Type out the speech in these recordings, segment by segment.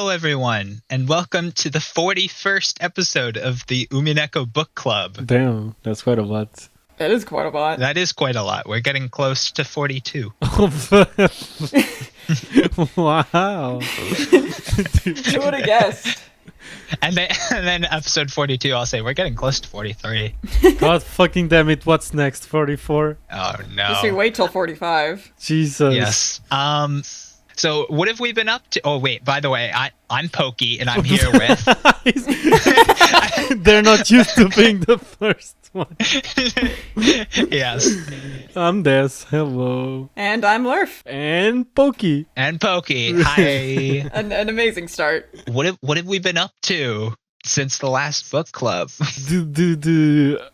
Hello, everyone, and welcome to the 41st episode of the Umineko Bookclub. Damn, that's quite a lot. That is quite a lot. That is quite a lot. We're getting close to 42. Wow. Who would have guessed? And then episode 42, I'll say, we're getting close to 43. God fucking damn it, what's next? 44? Oh, no. Just we wait till 45. Jesus. Yes. So what have we been up to? Oh, wait, by the way, I'm Pokey, and I'm here with... They're not used to being the first one. Yes. I'm Des. Hello. And I'm Lurf. And Pokey. And Pokey. Hi. An amazing start. What have we been up to since the last book club?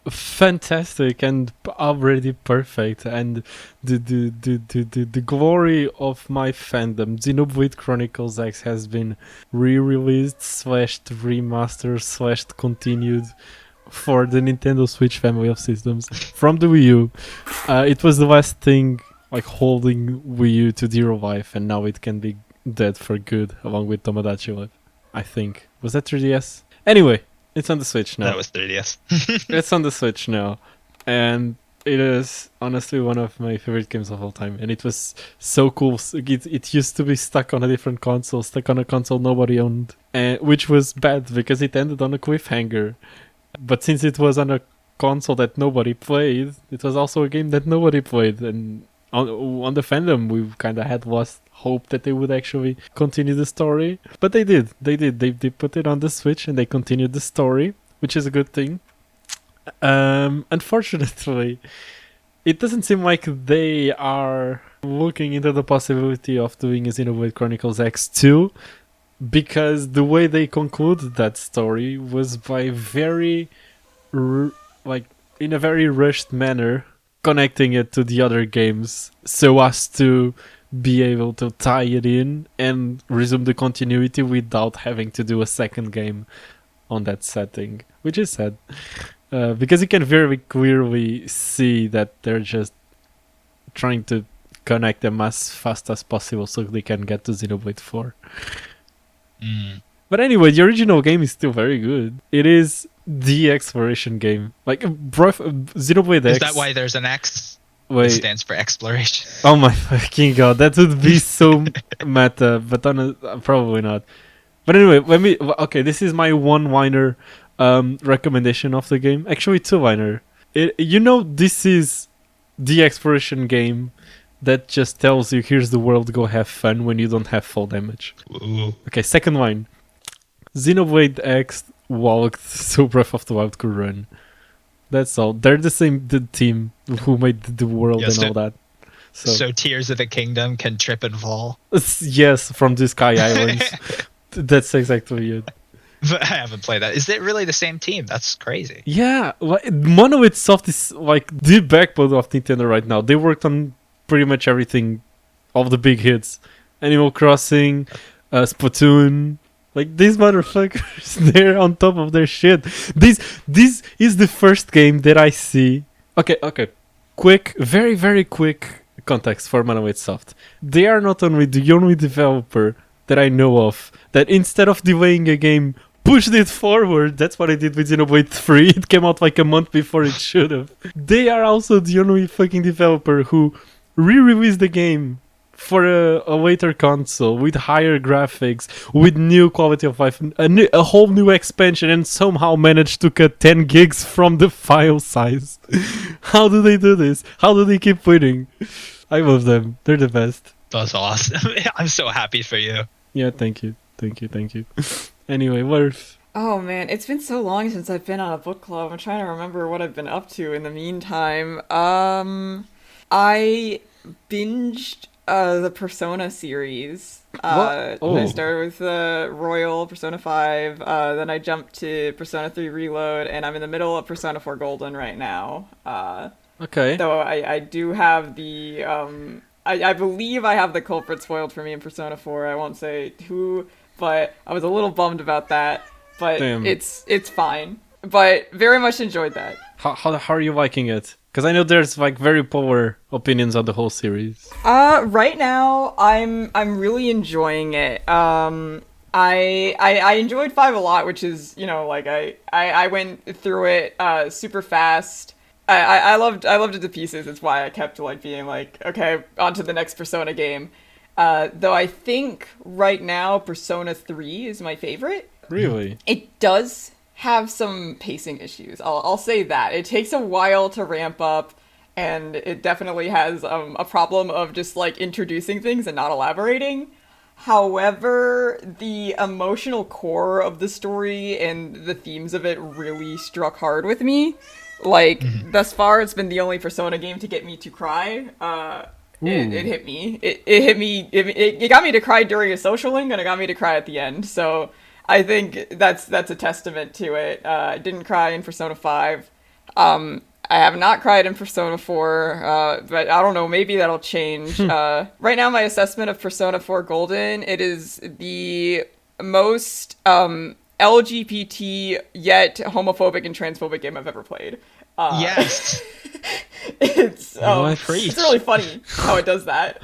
Fantastic and already perfect, and the glory of my fandom, Xenoblade Chronicles X has been re-released / remastered / continued for the Nintendo Switch family of systems from the Wii U. It was the last thing like holding Wii U to dear life, and now it can be dead for good along with Tomodachi Life, I think. Was that 3DS? Anyway, it's on the Switch now. That was 3DS. It's on the Switch now, and it is honestly one of my favorite games of all time. And it was so cool. It used to be stuck on a different console, stuck on a console nobody owned, which was bad because it ended on a cliffhanger. But since it was on a console that nobody played, it was also a game that nobody played. And on the fandom, we kind of had lost hope that they would actually continue the story. But they did. They put it on the Switch and they continued the story, which is a good thing. Unfortunately, it doesn't seem like they are looking into the possibility of doing a Xenoblade Chronicles X2, because the way they concluded that story was by in a very rushed manner, connecting it to the other games so as to be able to tie it in and resume the continuity without having to do a second game on that setting, which is sad. Because you can very clearly see that they're just trying to connect them as fast as possible so they can get to Xenoblade 4. But anyway, the original game is still very good. It is the exploration game. Like, Xenoblade X... Is that why there's an X? Wait. It stands for exploration. Oh my fucking god, that would be so meta, but probably not. But anyway, okay, this is my one-liner recommendation of the game. Actually, two-liner. This is the exploration game that just tells you, here's the world, go have fun when you don't have full damage. Ooh. Okay, second line. Xenoblade X walked so Breath of the Wild could run. That's all. They're the team who made the world and all that. So Tears of the Kingdom can trip and fall? Yes, from the Sky Islands. That's exactly it. But I haven't played that. Is it really the same team? That's crazy. Yeah, Monolith Soft is like the backbone of Nintendo right now. They worked on pretty much everything, all the big hits. Animal Crossing, Splatoon. Like, these motherfuckers, they're on top of their shit. This is the first game that I see... Okay. Quick, very, very quick context for Monolith Soft. They are not only the only developer that I know of that instead of delaying a game, pushed it forward. That's what I did with Xenoblade 3. It came out like a month before it should have. They are also the only fucking developer who re-released the game for a later console with higher graphics, with new quality of life, a whole new expansion, and somehow managed to cut 10 gigs from the file size. How do they do this? How do they keep winning? I love them. They're the best. That's awesome. I'm so happy for you. Yeah, thank you. Anyway, Worth. Oh man, it's been so long since I've been on a book club. I'm trying to remember what I've been up to in the meantime. I binged the Persona series. I started with the Royal Persona 5, then I jumped to Persona 3 Reload, and I'm in the middle of Persona 4 Golden right now. Okay. Though I do have the... I believe I have the culprit spoiled for me in Persona 4. I won't say who, but I was a little bummed about that. But Damn. It's fine. But very much enjoyed that. How are you liking it? Because I know there's like very polar opinions on the whole series. Right now I'm really enjoying it. I enjoyed 5 a lot, which is, you know, like I went through it super fast. I loved it to pieces. It's why I kept like being like, okay, on to the next Persona game. Though I think right now Persona 3 is my favorite. Really? It does have some pacing issues. I'll say that. It takes a while to ramp up, and it definitely has a problem of just like introducing things and not elaborating. However, the emotional core of the story and the themes of it really struck hard with me. Like, thus far, it's been the only Persona game to get me to cry. It hit me. It hit me. It got me to cry during a social link, and it got me to cry at the end. So I think that's a testament to it. I didn't cry in Persona 5. I have not cried in Persona 4, but I don't know, maybe that'll change. Right now, my assessment of Persona 4 Golden, it is the most LGBT yet homophobic and transphobic game I've ever played. Yes. It's really funny how it does that.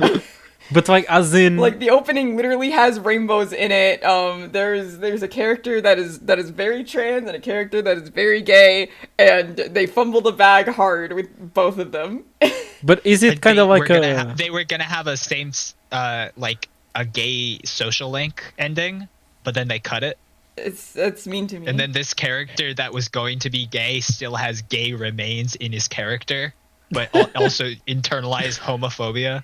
But like, as in, like the opening literally has rainbows in it. There's a character that is very trans and a character that is very gay, and they fumble the bag hard with both of them. but is it kind of like they were gonna have a same like a gay social link ending, but then they cut it. It's mean to me. And then this character that was going to be gay still has gay remains in his character, but also internalized homophobia.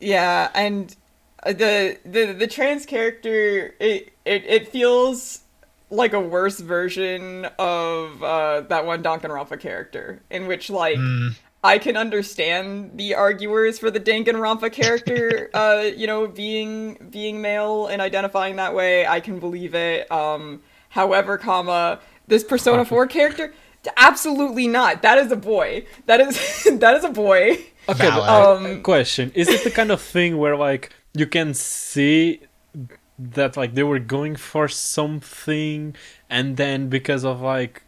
Yeah, and the trans character, it feels like a worse version of that one Danganronpa character, in which like I can understand the arguers for the Danganronpa character, you know, being male and identifying that way. I can believe it. However, this Persona 4 character, absolutely not. That is a boy. That is a boy. Okay, question. Is it the kind of thing where like you can see that like they were going for something and then because of like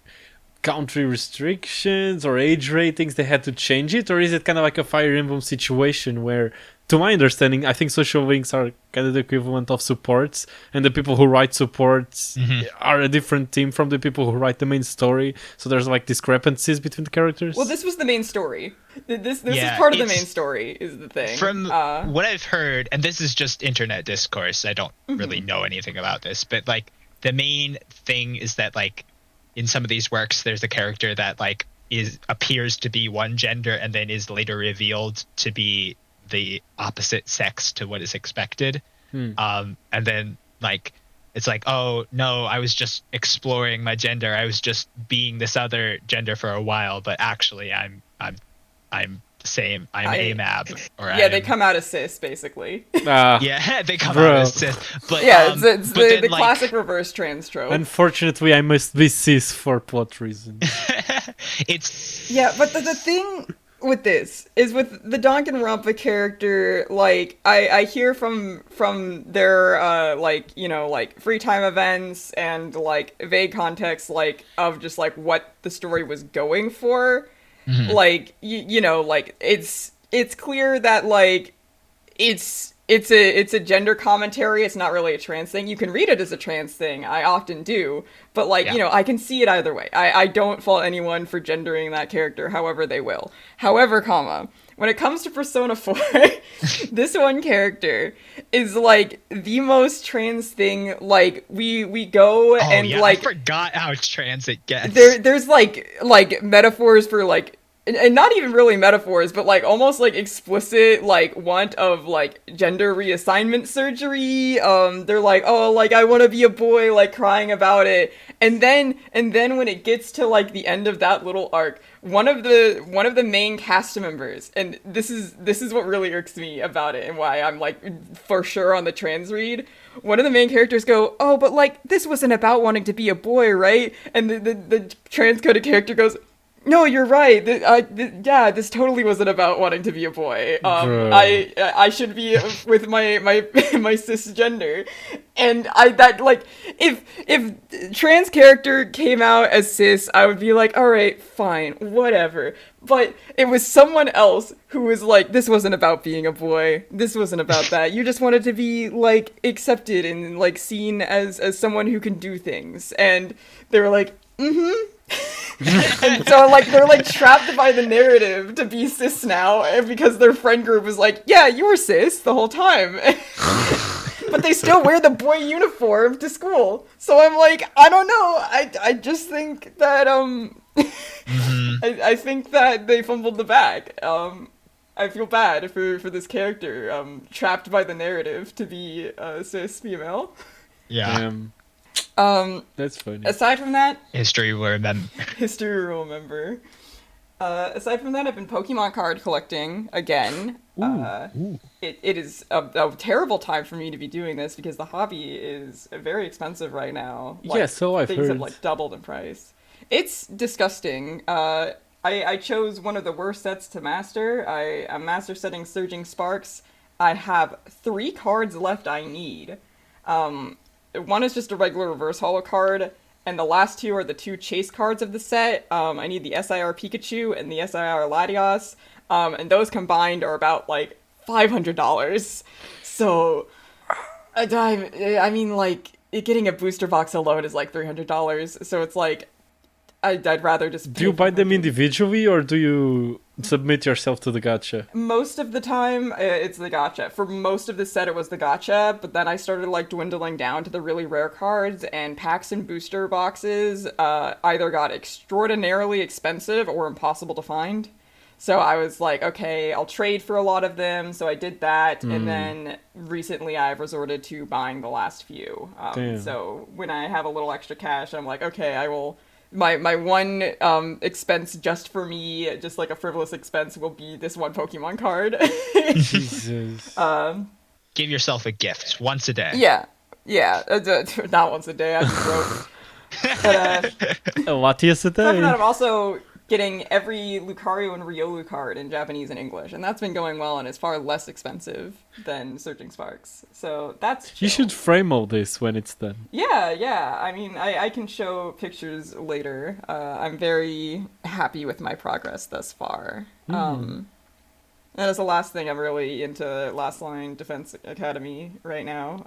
country restrictions or age ratings they had to change it? Or is it kind of like a Fire Emblem situation where, to my understanding, I think social links are kind of the equivalent of supports, and the people who write supports are a different team from the people who write the main story, so there's like discrepancies between the characters? Well, this was the main story. This is part of the main story, is the thing. From what I've heard, and this is just internet discourse, I don't really know anything about this, but like the main thing is that like in some of these works there's a character that like appears to be one gender and then is later revealed to be the opposite sex to what is expected. And then like it's like, oh no, I was just exploring my gender, I was just being this other gender for a while, but actually I'm the same. I'm AMAB. Or yeah, they come out as cis, basically. Yeah, they come out as cis. But yeah, it's the classic reverse trans trope. Unfortunately, I must be cis for plot reasons. Yeah, but the thing with this is with the Danganronpa character, like I hear from their like, you know, like free time events and like vague context like of just like what the story was going for. Like you know, like it's clear that like it's a gender commentary. It's not really a trans thing. You can read it as a trans thing. I often do, but like you know, I can see it either way. I don't fault anyone for gendering that character however they will. However, when it comes to Persona 4, this one character is like the most trans thing. Like we go and like I forgot how trans it gets. There's like metaphors for like. And not even really metaphors, but like almost like explicit like want of like gender reassignment surgery. They're like, oh, like I want to be a boy, like crying about it. And then when it gets to like the end of that little arc, one of the main cast members, and this is what really irks me about it and why I'm like for sure on the trans read. One of the main characters go, oh, but like this wasn't about wanting to be a boy, right? And the trans coded character goes, No, you're right. Yeah, this totally wasn't about wanting to be a boy. Bro. I should be with my my cisgender, and I that like if trans character came out as cis, I would be like, all right, fine, whatever. But it was someone else who was like, this wasn't about being a boy. This wasn't about that. You just wanted to be like accepted and like seen as someone who can do things, and they were like, mm-hmm. And so like they're like trapped by the narrative to be cis now, and because their friend group was like, yeah, you were cis the whole time. But they still wear the boy uniform to school. So I'm like, I don't know. I just think that I think that they fumbled the bag. I feel bad for this character trapped by the narrative to be a cis female. Yeah. That's funny. Aside from that, History will remember. History will remember. Aside from that, I've been Pokemon card collecting again. It is a terrible time for me to be doing this because the hobby is very expensive right now. Like, yeah, so I've things heard. have like doubled in price. It's disgusting. I chose one of the worst sets to master. I'm master setting Surging Sparks. I have 3 cards left I need. One is just a regular reverse holo card, and the last 2 are the 2 chase cards of the set. I need the SIR Pikachu and the SIR Latios, and those combined are about like $500. So, I mean, like, getting a booster box alone is like $300. So it's like, I'd rather just. Do you buy them individually, or do you submit yourself to the gacha? Most of the time, it's the gacha. For most of the set, it was the gacha, but then I started like dwindling down to the really rare cards, and packs and booster boxes either got extraordinarily expensive or impossible to find. So I was like, okay, I'll trade for a lot of them. So I did that, and then recently I've resorted to buying the last few. So when I have a little extra cash, I'm like, okay, I will. My one expense just for me, just like a frivolous expense, will be this one Pokemon card. Jesus. Give yourself a gift once a day. Yeah. Not once a day. I'm broke. But, What is it? aside from that, I'm also getting every Lucario and Riolu card in Japanese and English, and that's been going well, and it's far less expensive than Surging Sparks. So that's chill. You should frame all this when it's done. Yeah. I mean, I can show pictures later. I'm very happy with my progress thus far. And as the last thing, I'm really into Last Line Defense Academy right now.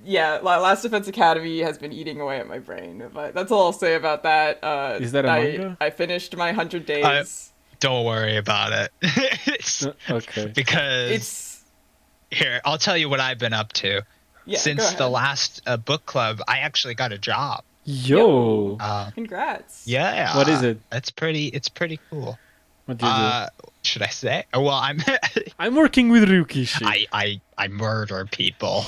Yeah, Last Defense Academy has been eating away at my brain, but that's all I'll say about that. Is that a manga? I finished my 100 days. Don't worry about it. Okay. Because here, I'll tell you what I've been up to. Yeah, Since the last book club, I actually got a job. Yo. Congrats. Yeah. What is it? It's pretty cool. What do you do? Should I say? Well, I'm working with Ryukishi. I murder people.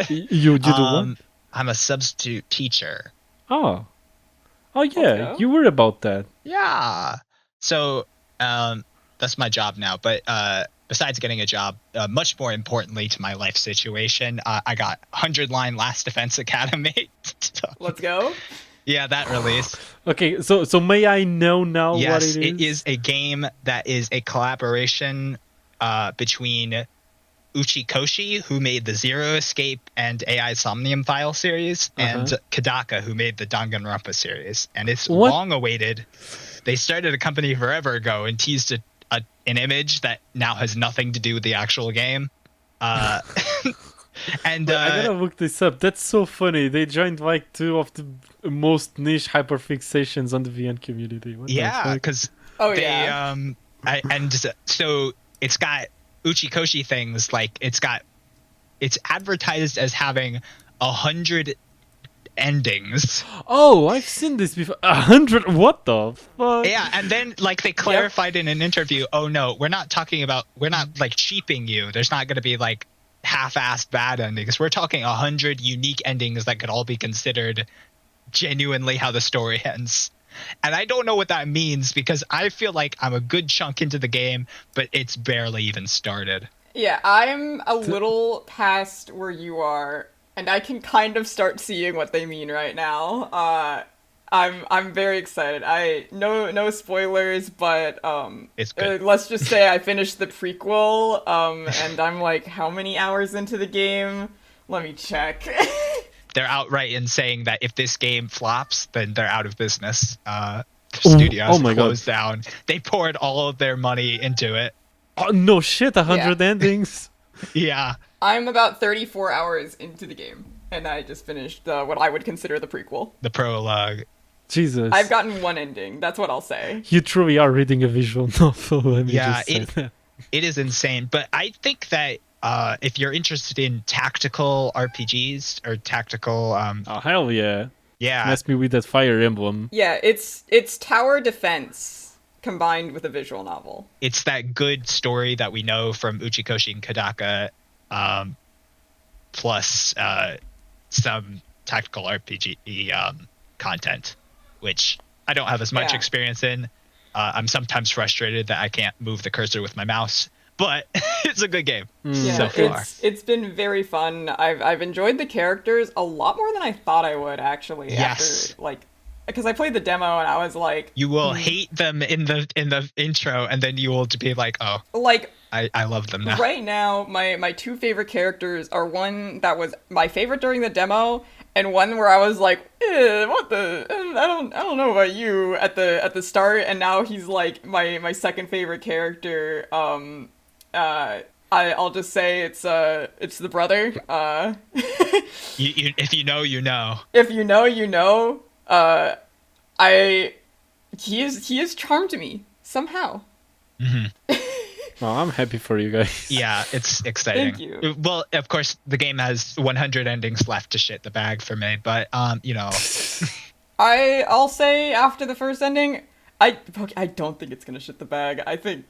You do what? I'm a substitute teacher. Oh yeah, Okay. you were about that. Yeah. So that's my job now. But besides getting a job, much more importantly to my life situation, I got 100-line Last Defense Academy. Let's go. Yeah, that release. Okay, so may I know now Yes, what it is? It is a game that is a collaboration between Uchikoshi, who made the Zero Escape and AI Somnium File series, and Kadaka, who made the Danganronpa series. And it's long awaited. They started a company forever ago and teased an image that now has nothing to do with the actual game. And I gotta look this up. That's so funny. They joined like 2 of the most niche hyperfixations on the VN community. What yeah, because so it's got Uchikoshi things, like it's advertised as having 100 endings. Oh, I've seen this before. 100? What the fuck? Yeah, and then like they clarified in an interview, oh no, we're not like cheaping you. There's not going to be like half-assed bad endings. We're talking 100 unique endings that could all be considered genuinely how the story ends. And I don't know what that means, because I feel like I'm a good chunk into the game, but it's barely even started. Yeah, I'm a little past where you are, and I can kind of start seeing what they mean right now. I'm very excited. No spoilers, but It's good. let's just say I finished the prequel, and I'm like how many hours into the game? Let me check. They're outright in saying that if this game flops, then they're out of business. The studios closed down. They poured all of their money into it. Oh no shit! 100 endings. Yeah. I'm about 34 hours into the game, and I just finished what I would consider the prequel. The prologue. Jesus. I've gotten one ending. That's what I'll say. You truly are reading a visual novel. Let me just say that. It is insane. But I think that if you're interested in tactical RPGs or tactical... oh, hell yeah. Yeah. Mess me with that Fire Emblem. Yeah, it's tower defense combined with a visual novel. It's that good story that we know from Uchikoshi and Kadaka, plus some tactical RPG content, which I don't have as much experience in. I'm sometimes frustrated that I can't move the cursor with my mouse, but it's a good game so far. It's been very fun. I've enjoyed the characters a lot more than I thought I would, actually. Yes. After, like, because I played the demo and I was like, you will hate them in the intro, and then you will be like, oh, like, I love them now. Right now, my two favorite characters are one that was my favorite during the demo, and one where I was like, what the? I don't know about you at the start, and now he's like my second favorite character. I'll just say it's the brother. If you know, you know. If you know, you know. He has charmed me somehow. Mm-hmm. Oh, I'm happy for you guys. Yeah, it's exciting. Thank you. Well, of course, the game has 100 endings left to shit the bag for me, but you know. I'll say after the first ending, I don't think it's gonna shit the bag. I think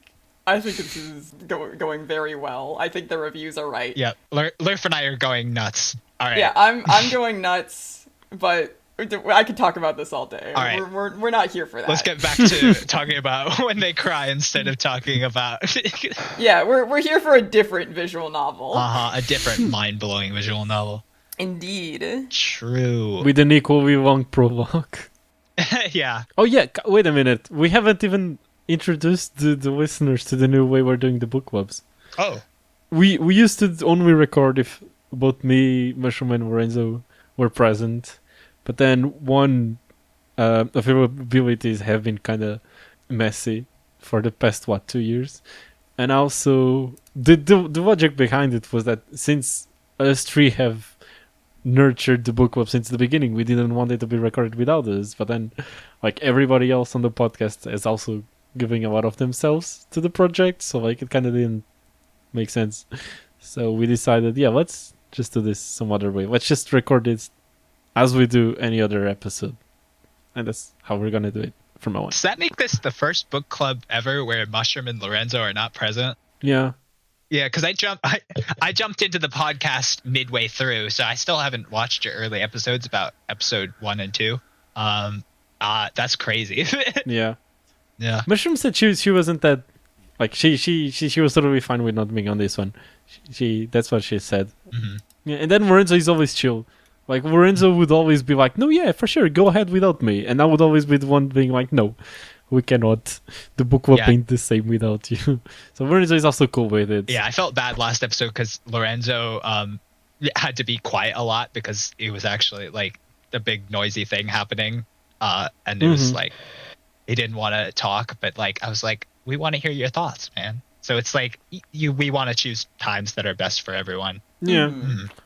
this is going very well. I think the reviews are right. Yeah, Lurf and I are going nuts. All right. Yeah, I'm going nuts, but I could talk about this all day. All right. We're not here for that. Let's get back to talking about when they cry instead of talking about. Yeah, we're here for a different visual novel. A different mind-blowing visual novel. Indeed. True. With an equally long prologue. Yeah. Oh yeah, wait a minute. We haven't even introduced the listeners to the new way we're doing the book clubs. Oh. We used to only record if both me, Mushroom, and Lorenzo were present. But then availabilities have been kind of messy for the past 2 years, and also the logic behind it was that since us three have nurtured the book club since the beginning, we didn't want it to be recorded without us. But then, like everybody else on the podcast is also giving a lot of themselves to the project, so like it kind of didn't make sense. So we decided, yeah, let's just do this some other way. Let's just record it as we do any other episode. And that's how we're going to do it from now on. Does that make this the first book club ever where Mushroom and Lorenzo are not present? Yeah. Yeah, because I jumped into the podcast midway through, so I still haven't watched your early episodes about episode 1 and 2. That's crazy. Yeah. Yeah. Mushroom said she wasn't that... Like, she was totally fine with not being on this one. She that's what she said. Mm-hmm. Yeah, and then Lorenzo is always chill. Like, Lorenzo would always be like, no, yeah, for sure, go ahead without me. And I would always be the one being like, no, we cannot. The book club ain't the same without you. So Lorenzo is also cool with it. Yeah, I felt bad last episode because Lorenzo had to be quiet a lot because it was actually, like, a big noisy thing happening. And it was, like, he didn't want to talk. But, like, I was like, we want to hear your thoughts, man. So it's like, we want to choose times that are best for everyone. Yeah.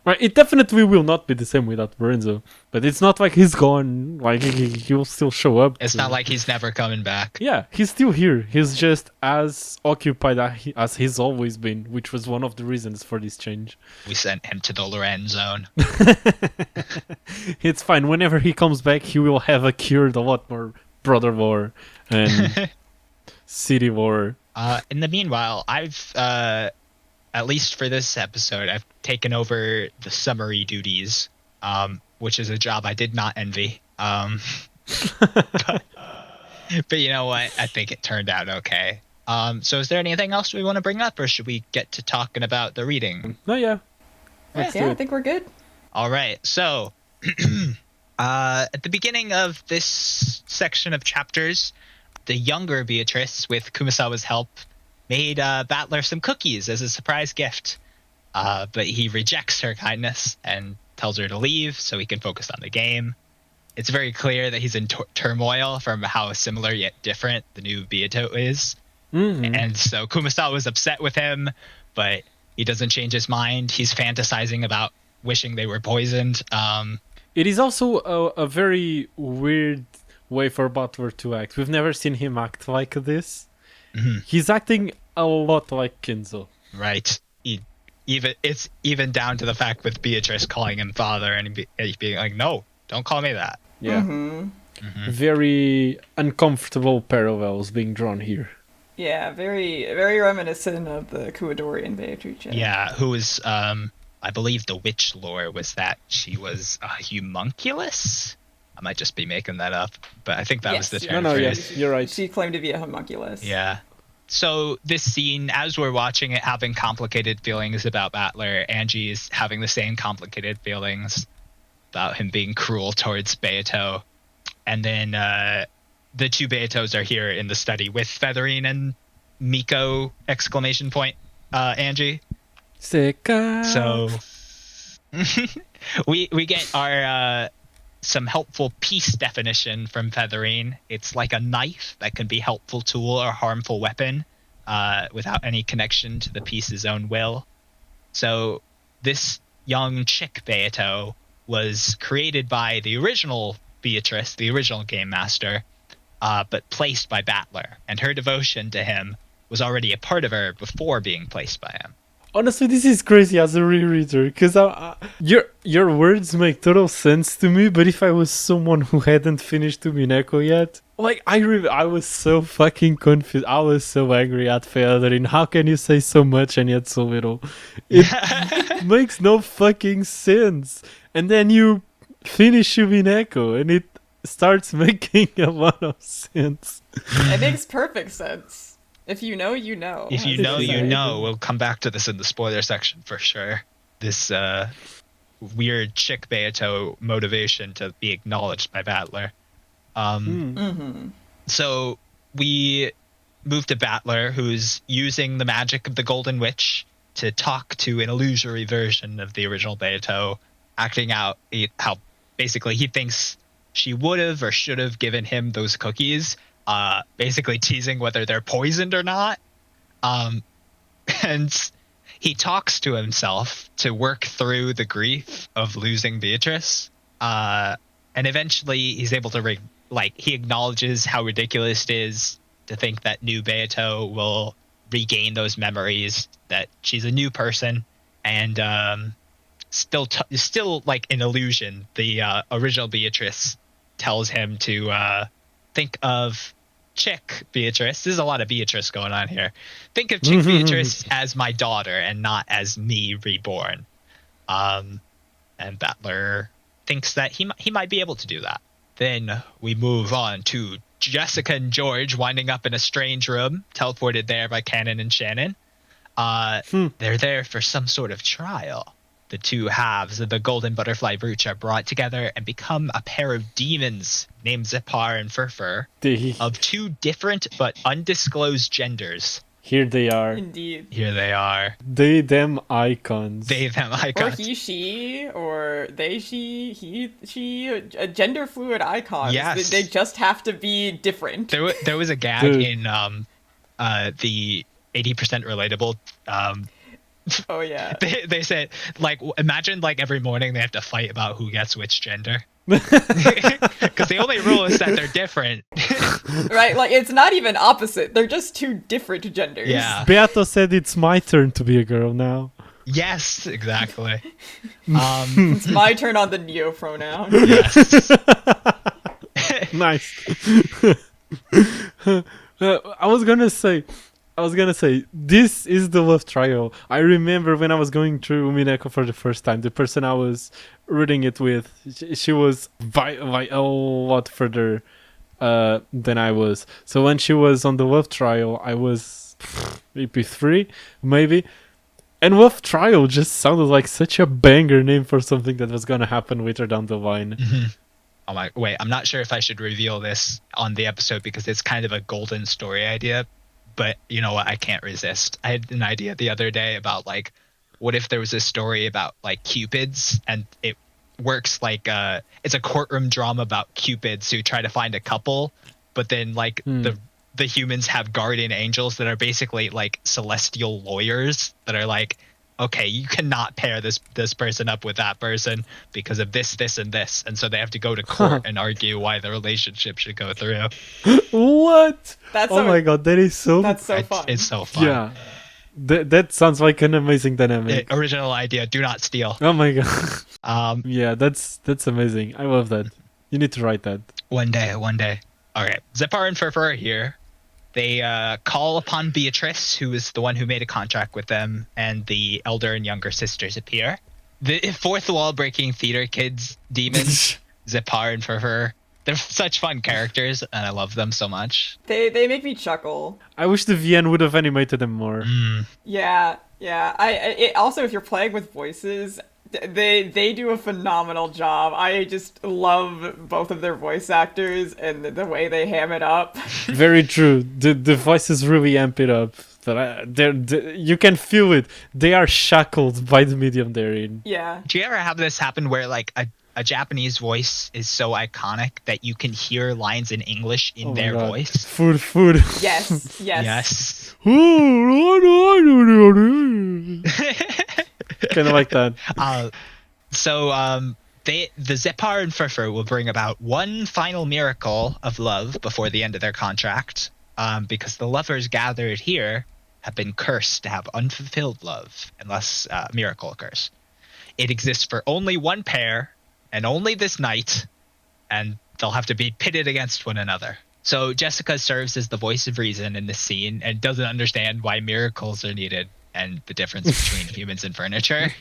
Right. It definitely will not be the same without Lorenzo. But it's not like he's gone. Like, he'll still show up. It's not like he's never coming back. Yeah, he's still here. He's just as occupied as he's always been, which was one of the reasons for this change. We sent him to the Lorenz zone. It's fine. Whenever he comes back, he will have accrued a lot more brother lore and city lore. In the meanwhile, I've... at least for this episode, I've taken over the summary duties, which is a job I did not envy. But you know what? I think it turned out okay. So is there anything else we want to bring up, or should we get to talking about the reading? No, yeah. I think we're good. All right. So At the beginning of this section of chapters, the younger Beatrice, with Kumasawa's help, made Battler some cookies as a surprise gift. But he rejects her kindness and tells her to leave so he can focus on the game. It's very clear that he's in turmoil from how similar yet different the new Beato is. Mm-hmm. And so Kumasawa was upset with him, but he doesn't change his mind. He's fantasizing about wishing they were poisoned. It is also a very weird way for Butler to act. We've never seen him act like this. Mm-hmm. He's acting a lot like Kinzo. Right. It's even down to the fact with Beatrice calling him father and being like, no, don't call me that. Yeah. Mm-hmm. Mm-hmm. Very uncomfortable parallels being drawn here. Yeah, very very reminiscent of the Kuwadori and Beatrice. Yeah, who was, I believe the witch lore was that she was a homunculus? I might just be making that up, but I think that was the term. No, yes, you're right. She claimed to be a homunculus. Yeah. So this scene, as we're watching it, having complicated feelings about Battler, Angie is having the same complicated feelings about him being cruel towards Beato. And then the two Beatos are here in the study with Featherine and Miko, ! Angie. Seka. So we get our some helpful piece definition from Featherine. It's like a knife that can be a helpful tool or harmful weapon without any connection to the piece's own will. So this young chick Beato was created by the original Beatrice, the original game master, but placed by Battler, and her devotion to him was already a part of her before being placed by him. Honestly, this is crazy as a rereader, because your words make total sense to me, but if I was someone who hadn't finished Umineko yet, like, I was so fucking confused. I was so angry at Featherine. How can you say so much and yet so little? It makes no fucking sense. And then you finish Umineko, and it starts making a lot of sense. It makes perfect sense. If you know, you know. If you know, you know. We'll come back to this in the spoiler section for sure. This weird chick Beato motivation to be acknowledged by Battler. So we move to Battler, who's using the magic of the Golden Witch to talk to an illusory version of the original Beato, acting out how basically he thinks she would have or should have given him those cookies. Basically teasing whether they're poisoned or not. And he talks to himself to work through the grief of losing Beatrice. And eventually he's able to, he acknowledges how ridiculous it is to think that new Beato will regain those memories, that she's a new person, and still like an illusion. The original Beatrice tells him to think of chick Beatrice. There's a lot of Beatrice going on here. Think of chick Beatrice as my daughter and not as me reborn. And Battler thinks that he might be able to do that. Then we move on to Jessica and George winding up in a strange room, teleported there by Cannon and Shannon. They're there for some sort of trial. The two halves of the golden butterfly brooch are brought together and become a pair of demons named Zepar and Furfur of two different but undisclosed genders. Here they are. Indeed. Here they are. They, them icons. They, them icons. Or he, she, or they, she, he, she, gender fluid icons. Yes. They just have to be different. There was a gag in the 80% relatable oh yeah. They said, like, imagine like every morning they have to fight about who gets which gender. Because the only rule is that they're different. Right, like it's not even opposite. They're just two different genders. Yeah. Beato said it's my turn to be a girl now. Yes, exactly. It's my turn on the neo pronoun. Yes. Nice. I was gonna say, this is the love trial. I remember when I was going through Umineko for the first time, the person I was reading it with, she was by a lot further than I was. So when she was on the love trial, I was maybe 3, maybe. And love trial just sounded like such a banger name for something that was gonna happen later down the line. Oh my, wait, I'm not sure if I should reveal this on the episode because it's kind of a golden story idea, but you know what? I can't resist. I had an idea the other day about like, what if there was a story about like cupids and it works like it's a courtroom drama about cupids who try to find a couple, but then like the humans have guardian angels that are basically like celestial lawyers that are like, okay, you cannot pair this person up with that person because of this, and this, and so they have to go to court and argue why the relationship should go through. What? That's oh my god, that is so. That's so fun. It's so fun. Yeah, that sounds like an amazing dynamic. Original idea. Do not steal. Oh my god. Yeah, that's amazing. I love that. You need to write that. One day. Okay, Zepar and Furfur are here. They call upon Beatrice, who is the one who made a contract with them, and the elder and younger sisters appear. The fourth wall-breaking theater kids, demons, Zepar and Furfur. They're such fun characters, and I love them so much. They make me chuckle. I wish the VN would have animated them more. Yeah. Also, if you're playing with voices, they do a phenomenal job. I just love both of their voice actors and the way they ham it up. Very true. The voices really amp it up. You can feel it. They are shackled by the medium they're in. Yeah. Do you ever have this happen where like a Japanese voice is so iconic that you can hear lines in English in their voice? Food. Yes. Yes. Kind of like that. The Zepar and Furfur will bring about one final miracle of love before the end of their contract, because the lovers gathered here have been cursed to have unfulfilled love unless a miracle occurs. It exists for only one pair and only this night, and they'll have to be pitted against one another. So Jessica serves as the voice of reason in this scene and doesn't understand why miracles are needed and the difference between humans and furniture.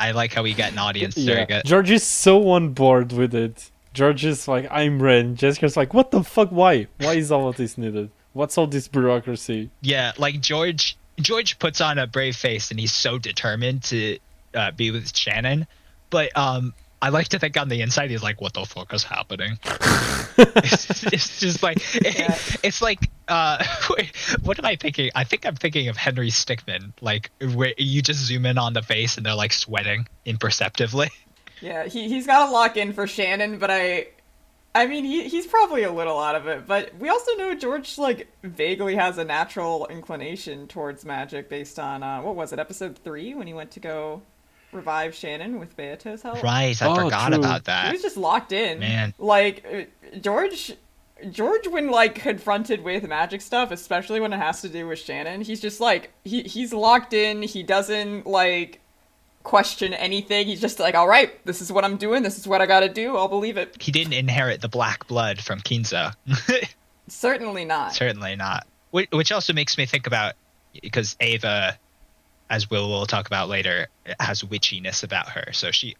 I like how we get an audience surrogate. George is so on board with it. George is like, I'm Ren. Jessica's like, what the fuck? Why? Why is all of this needed? What's all this bureaucracy? Yeah, like George puts on a brave face and he's so determined to be with Shannon. But I like to think on the inside he's like, what the fuck is happening? it's just like, it's like, what am I thinking? I think I'm thinking of Henry Stickmin, like where you just zoom in on the face and they're like sweating imperceptibly. Yeah, he's got to lock in for Shannon, but I mean, he's probably a little out of it, but we also know George, like, vaguely has a natural inclination towards magic based on, what was it, episode 3, when he went to go revive Shannon with Beato's help? Right, I forgot about that. He was just locked in. Man. Like, George, when, like, confronted with magic stuff, especially when it has to do with Shannon, he's just, like, he's locked in, he doesn't, like, question anything. He's just like, all right, this is what I'm doing, this is what I gotta do, I'll believe it. He didn't inherit the black blood from Kinzo. Certainly not. Certainly not. Which also makes me think about, because Ava, as will talk about later, has witchiness about her, so she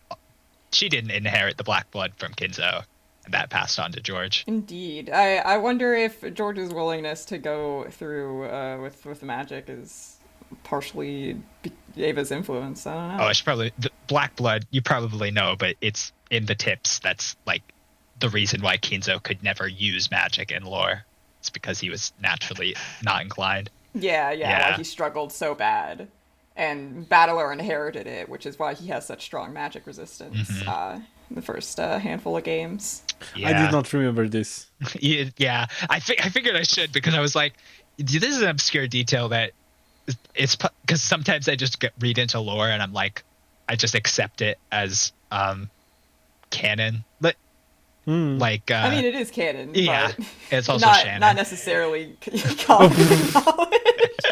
didn't inherit the black blood from Kinzo, and that passed on to George. Indeed. I wonder if George's willingness to go through with magic is partially Ava's influence. I don't know. Oh, it's probably the black blood. You probably know, but it's in the tips. That's like the reason why Kinzo could never use magic in lore. It's because he was naturally not inclined. Yeah. Like he struggled so bad, and Battler inherited it, which is why he has such strong magic resistance. In the first handful of games. Yeah. I did not remember this. Yeah, I figured I should, because I was like, this is an obscure detail that. It's because sometimes I just read into lore and I'm like, I just accept it as canon. But like, I mean, it is canon. Yeah, but it's also Shannon. Not necessarily common knowledge.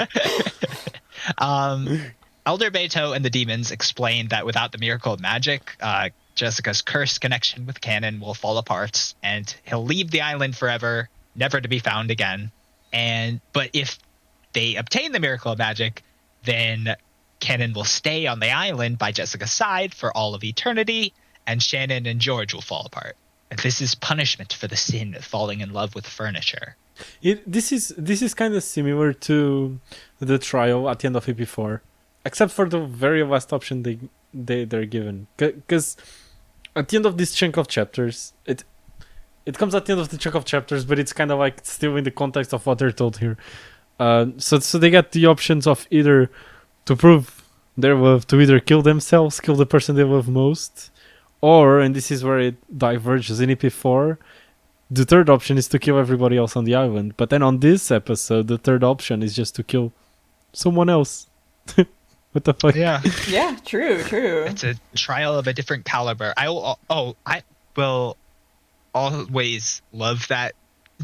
Elder Beto and the demons explain that without the miracle of magic, Jessica's cursed connection with Canon will fall apart, and he'll leave the island forever, never to be found again. But if they obtain the miracle of magic, then Canon will stay on the island by Jessica's side for all of eternity, and Shannon and George will fall apart. And this is punishment for the sin of falling in love with furniture. This is kind of similar to the trial at the end of EP4, except for the very last option they're given. Because at the end of this chunk of chapters, It comes at the end of the chunk of chapters, but it's kind of like still in the context of what they're told here. So they get the options of either to prove their love, to either kill themselves, kill the person they love most, or, and this is where it diverges in EP4, the third option is to kill everybody else on the island. But then on this episode, the third option is just to kill someone else. What the fuck? Yeah. Yeah, true. It's a trial of a different caliber. I will always love that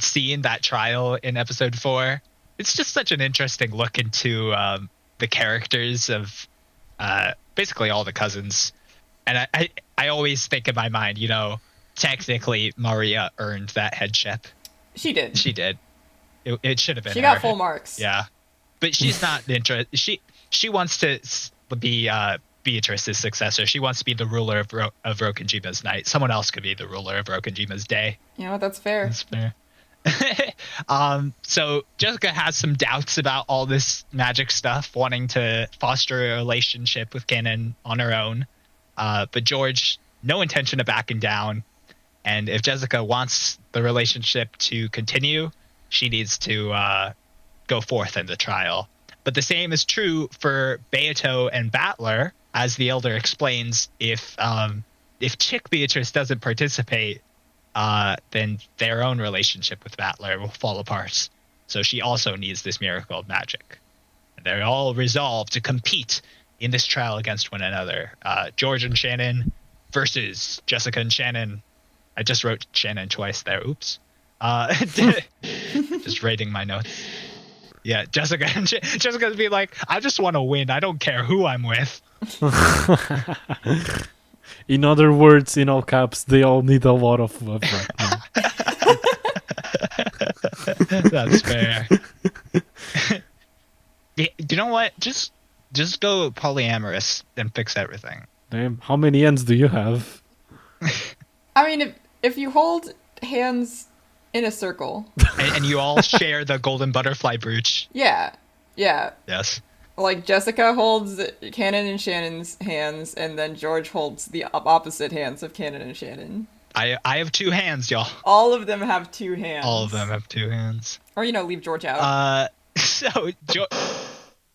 scene, that trial in episode 4. It's just such an interesting look into the characters of basically all the cousins. And I always think in my mind, you know, technically Maria earned that headship. She did. It should have been She her. got full marks. Yeah. But she's not interested. She wants to be Beatrice's successor. She wants to be the ruler of Rokonjima's night. Someone else could be the ruler of Rokonjima's day. You know what? That's fair. That's fair. So Jessica has some doubts about all this magic stuff, wanting to foster a relationship with Kanon on her own. But George, no intention of backing down. And if Jessica wants the relationship to continue, she needs to go forth in the trial. But the same is true for Beato and Battler, as the Elder explains. If Chick Beatrice doesn't participate, then their own relationship with Battler will fall apart. So she also needs this miracle of magic. And they're all resolved to compete in this trial against one another. George and Shannon versus Jessica and Shannon. I just wrote Shannon twice there. Oops. Just rating my notes. Yeah, Jessica's be like, I just want to win. I don't care who I'm with. In other words, in all caps, they all need a lot of love right now. That's fair. You know what? Just go polyamorous and fix everything. Damn, how many ends do you have? I mean, if you hold hands in a circle. And you all share the golden butterfly brooch. Yeah. Yes. Like, Jessica holds Kanon and Shannon's hands, and then George holds the opposite hands of Kanon and Shannon. I have 2 hands, y'all. All of them have 2 hands. All of them have 2 hands. Or, leave George out. So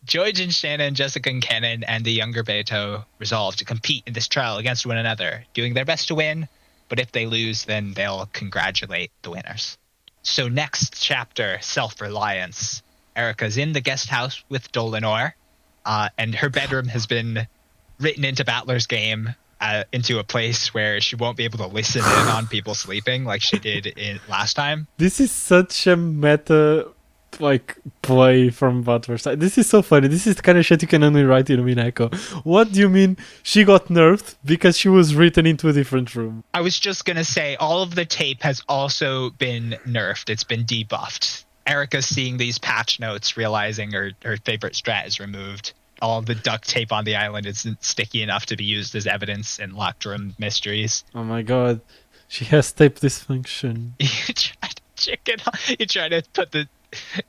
George and Shannon, Jessica and Kanon, and the younger Beato resolve to compete in this trial against one another, doing their best to win, but if they lose, then they'll congratulate the winners. So next chapter, Self-Reliance. Erica's in the guest house with Dolinar, and her bedroom has been written into Battler's game into a place where she won't be able to listen in on people sleeping like she did in last time. This is such a meta play from Butler's side. This is so funny. This is the kind of shit you can only write in Umineko. What do you mean she got nerfed because she was written into a different room? I was just gonna say all of the tape has also been nerfed. It's been debuffed. Erica's seeing these patch notes, realizing her favorite strat is removed. All of the duct tape on the island isn't sticky enough to be used as evidence in locked room mysteries. Oh my god. She has tape dysfunction. You try to put the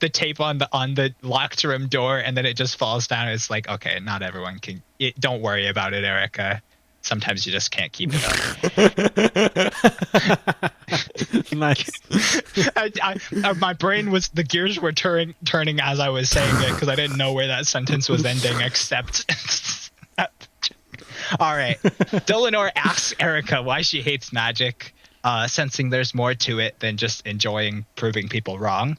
tape on the locked room door, and then it just falls down. It's like, okay, not everyone can. Don't worry about it, Erica. Sometimes you just can't keep it up. Nice. My brain was, the gears were turning as I was saying it, because I didn't know where that sentence was ending, except. All right. Dolinar asks Erica why she hates magic, sensing there's more to it than just enjoying proving people wrong.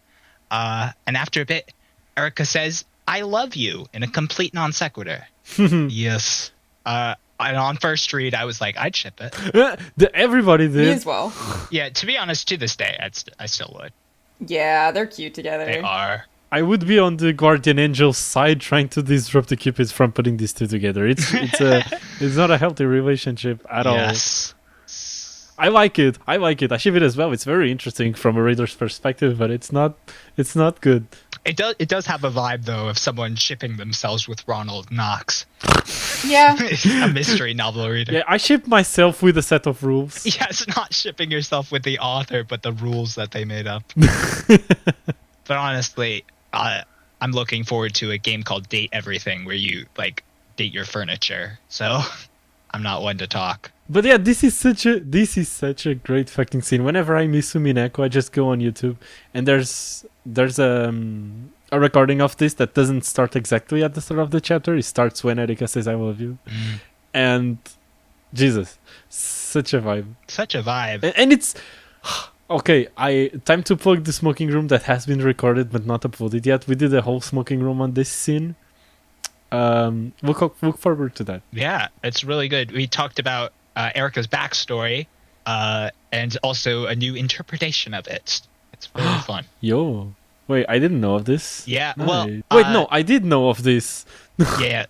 And after a bit, Erica says, I love you, in a complete non sequitur. Yes. And on first read, I was like, I'd ship it. Everybody did. Me as well. Yeah, to be honest, to this day, I still would. Yeah, they're cute together. They are. I would be on the Guardian Angel's side trying to disrupt the Cupids from putting these two together. It's not a healthy relationship at all. I like it. I ship it as well. It's very interesting from a reader's perspective, but it's not good. It does have a vibe though of someone shipping themselves with Ronald Knox. Yeah. A mystery novel reader. Yeah, I ship myself with a set of rules. Yeah, it's not shipping yourself with the author, but the rules that they made up. But honestly, I'm looking forward to a game called Date Everything, where you date your furniture. So I'm not one to talk. But yeah, this is such a great fucking scene. Whenever I miss Umineko, I just go on YouTube and there's a recording of this that doesn't start exactly at the start of the chapter. It starts when Erika says "I love you," and Jesus, such a vibe. Such a vibe. And it's okay. Time to plug the smoking room that has been recorded but not uploaded yet. We did a whole smoking room on this scene. Look forward to that. Yeah, it's really good. We talked about Erika's backstory and also a new interpretation of it. It's very fun. Yo, wait, I didn't know of this. Yeah, well, wait, no, I did know of this. Yeah,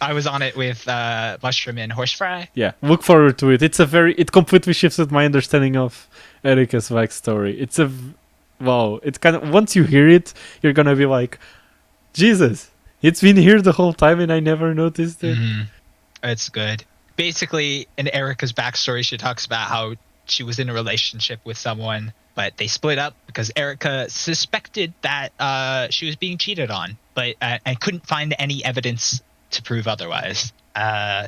I was on it with Mushroom and Horse Fry. Yeah, look forward to it. It completely shifted my understanding of Erika's backstory. It's kind of, once you hear it, you're gonna be like, Jesus, it's been here the whole time and I never noticed it. Mm-hmm. It's good. Basically, in Erika's backstory, she talks about how she was in a relationship with someone, but they split up because Erika suspected that she was being cheated on, but I couldn't find any evidence to prove otherwise.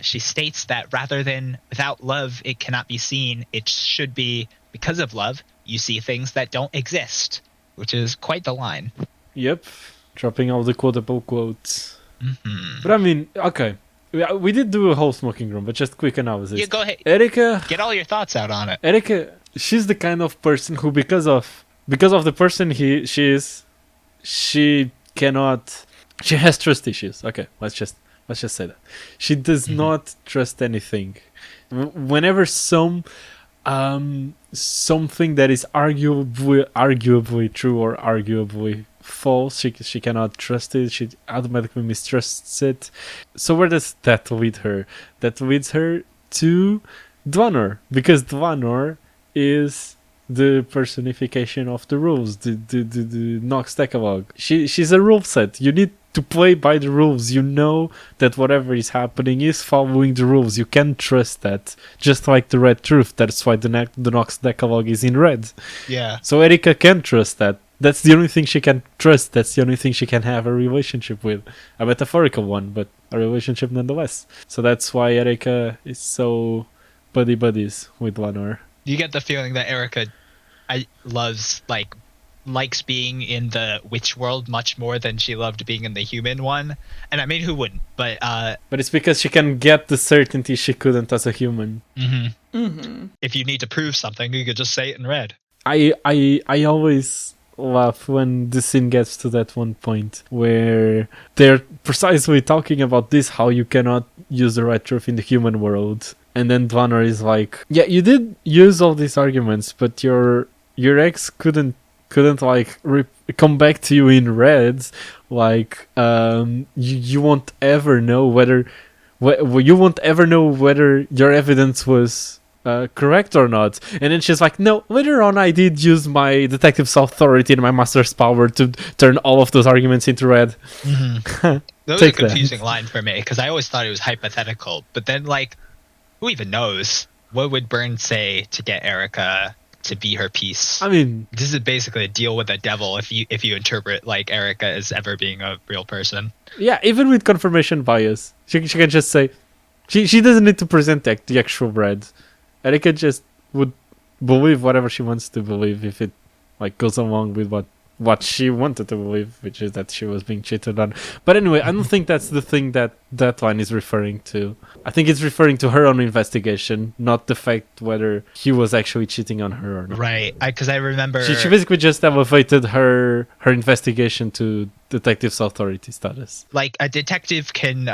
She states that rather than without love, it cannot be seen, it should be because of love, you see things that don't exist, which is quite the line. Yep. Dropping all the quotable quotes. Mm-hmm. But I mean, okay. We did do a whole smoking room, but just quick analysis. Yeah, go ahead. Erika, get all your thoughts out on it. Erika, she's the kind of person who, because of the person she is, she has trust issues. Okay, let's just say that she does not trust anything. Whenever something that is arguably true or arguably false, she cannot trust it. She automatically mistrusts it. So where does that lead her? That leads her to Dvanor, because Dvanor is the personification of the rules, the Nox Decalogue. She's a rule set. You need to play by the rules. You know that whatever is happening is following the rules. You can trust that, just like the Red Truth. That's why the Nox Decalogue is in red. Yeah. So Erika can trust that. That's the only thing she can trust. That's the only thing she can have a relationship with. A metaphorical one, but a relationship nonetheless. So that's why Erika is so buddies with Dvanor. You get the feeling that Erika likes being in the witch world much more than she loved being in the human one. And I mean, who wouldn't? But it's because she can get the certainty she couldn't as a human. Mm-hmm. Mm-hmm. If you need to prove something, you could just say it in red. I always laugh when the scene gets to that one point where they're precisely talking about this, how you cannot use the Red Truth in the human world. And then Dvanor is like, yeah, you did use all these arguments, but your ex couldn't like come back to you in red. Like, you won't ever know whether your evidence was correct or not. And then she's like, no, later on I did use my detective's authority and my master's power to turn all of those arguments into red. Mm-hmm. That was a confusing line for me, because I always thought it was hypothetical, but then, like, who even knows? What would Byrne say to get Erika to be her piece? I mean, this is basically a deal with the devil if you interpret like Erika as ever being a real person. Yeah, even with confirmation bias, she can just say she doesn't need to present the actual red. Erika just would believe whatever she wants to believe if it like goes along with what she wanted to believe, which is that she was being cheated on. But anyway, I don't think that's the thing that line is referring to. I think it's referring to her own investigation, not the fact whether he was actually cheating on her or not. Right, because I remember... She basically just elevated her investigation to detective's authority status. Like, a detective can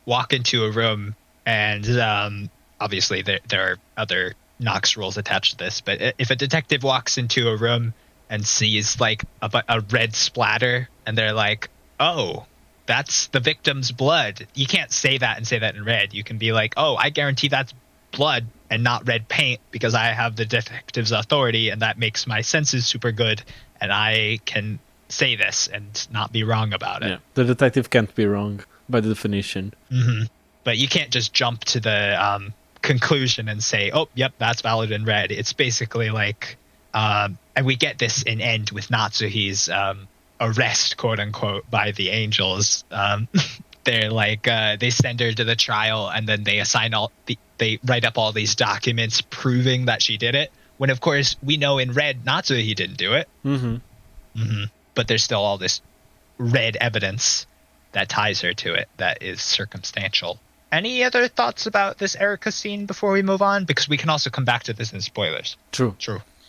walk into a room and... obviously, there are other Nox rules attached to this, but if a detective walks into a room and sees like a red splatter and they're like, oh, that's the victim's blood, you can't say that and say that in red. You can be like, oh, I guarantee that's blood and not red paint because I have the detective's authority and that makes my senses super good and I can say this and not be wrong about it. Yeah, the detective can't be wrong by the definition. Mm-hmm. But you can't just jump to the conclusion and say, oh, yep, that's valid in red. It's basically like, and we get this in End with Natsuhi's arrest, quote unquote, by the angels. they're like they send her to the trial, and then they assign they write up all these documents proving that she did it, when of course we know in red Natsu he didn't do it. But there's still all this red evidence that ties her to it that is circumstantial. Any other thoughts about this Erika scene before we move on? Because we can also come back to this in spoilers. True.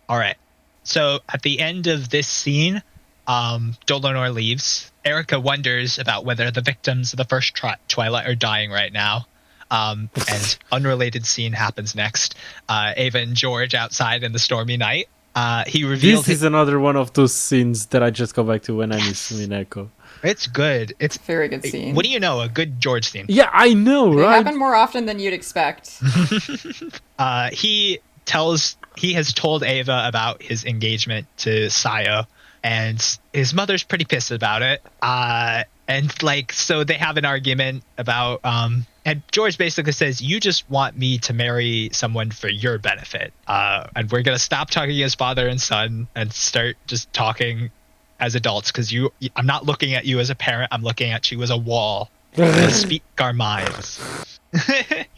All right. So at the end of this scene, Dolonor leaves. Erika wonders about whether the victims of the first Twilight are dying right now. And unrelated scene happens next. Ava and George outside in the stormy night. He reveals this is another one of those scenes that I just go back to when I miss Umineko. It's good. It's a very good scene. What do you know? A good George scene. Yeah, I know, They right? happen more often than you'd expect. He has told Ava about his engagement to Sayo, and his mother's pretty pissed about it. And like, so they have an argument about, and George basically says, you just want me to marry someone for your benefit. And we're going to stop talking as father and son and start just talking as adults, because I'm not looking at you as a parent. I'm looking at you as a wall. Speak our minds.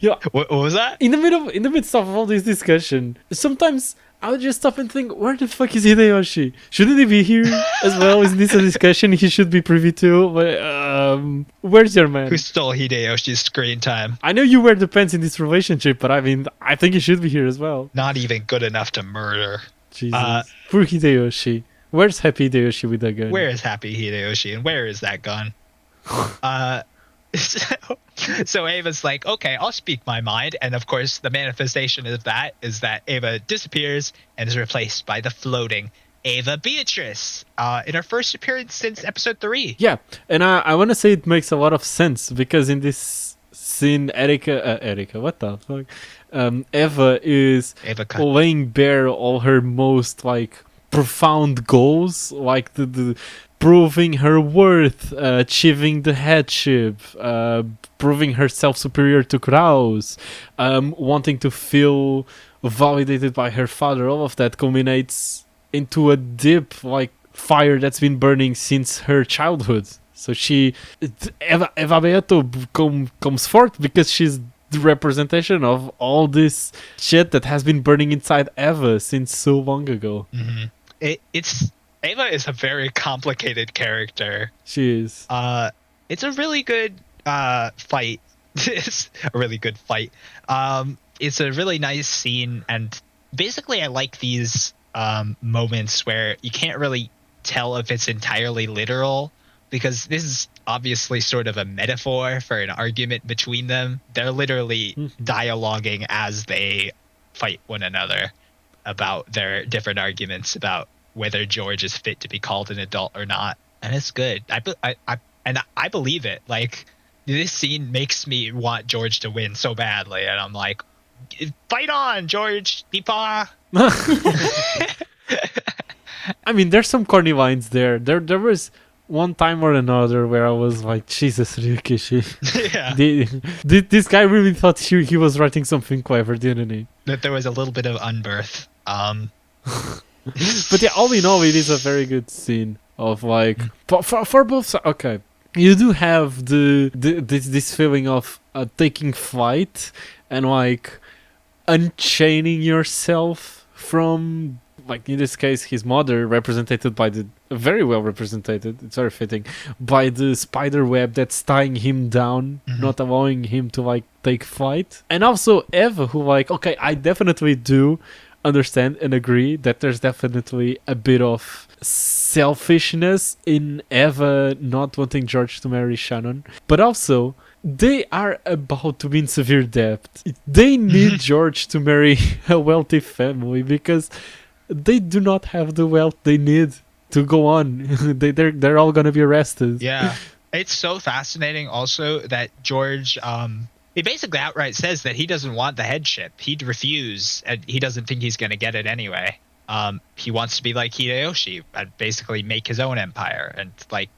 Yeah. What was that? In the midst of all this discussion, sometimes I would just stop and think, where the fuck is Hideyoshi? Shouldn't he be here as well? Isn't this a discussion he should be privy to? But, where's your man? Who stole Hideyoshi's screen time? I know you wear the pants in this relationship, but I mean, I think he should be here as well. Not even good enough to murder. Jesus. Poor Hideyoshi. Where's Happy Hideyoshi with that gun? Where is Happy Hideyoshi, and where is that gun? So Ava's like, okay, I'll speak my mind. And of course, the manifestation of that is that Ava disappears and is replaced by the floating Ava Beatrice in her first appearance since episode 3. Yeah, and I want to say it makes a lot of sense, because in this scene, Erika, what the fuck? Ava is laying bare all her most, like, profound goals, like the proving her worth, achieving the headship, proving herself superior to Kraus, wanting to feel validated by her father. All of that culminates into a deep, like, fire that's been burning since her childhood. So Eva Beato comes forth because she's the representation of all this shit that has been burning inside Eva since so long ago. Ava is a very complicated character. She is. It's a really good fight. It's a really good fight. It's a really nice scene, and basically I like these moments where you can't really tell if it's entirely literal, because this is obviously sort of a metaphor for an argument between them. They're literally dialoguing as they fight one another about their different arguments about whether George is fit to be called an adult or not. And it's good. I believe it. Like, this scene makes me want George to win so badly, and I'm like, fight on, George, Deepa. I mean, there's some corny lines there. There was one time or another where I was like, Jesus, Ryukishi. Yeah. This guy really thought he was writing something clever, didn't he? That there was a little bit of unbirth. But yeah, all in all, it is a very good scene of, like, for both sides. Okay, you do have this feeling of taking flight and, like, unchaining yourself from, like, in this case, his mother, represented by very well represented, it's very fitting, by the spider web that's tying him down, not allowing him to, like, take flight. And also Eva, who, like, okay, I definitely do understand and agree that there's definitely a bit of selfishness in Eva not wanting George to marry Shannon, but also they are about to be in severe debt. They need George to marry a wealthy family, because they do not have the wealth they need to go on. They're all gonna be arrested. Yeah, it's so fascinating also that George he basically outright says that he doesn't want the headship. He'd refuse, and he doesn't think he's going to get it anyway. He wants to be like Hideyoshi and basically make his own empire and, like,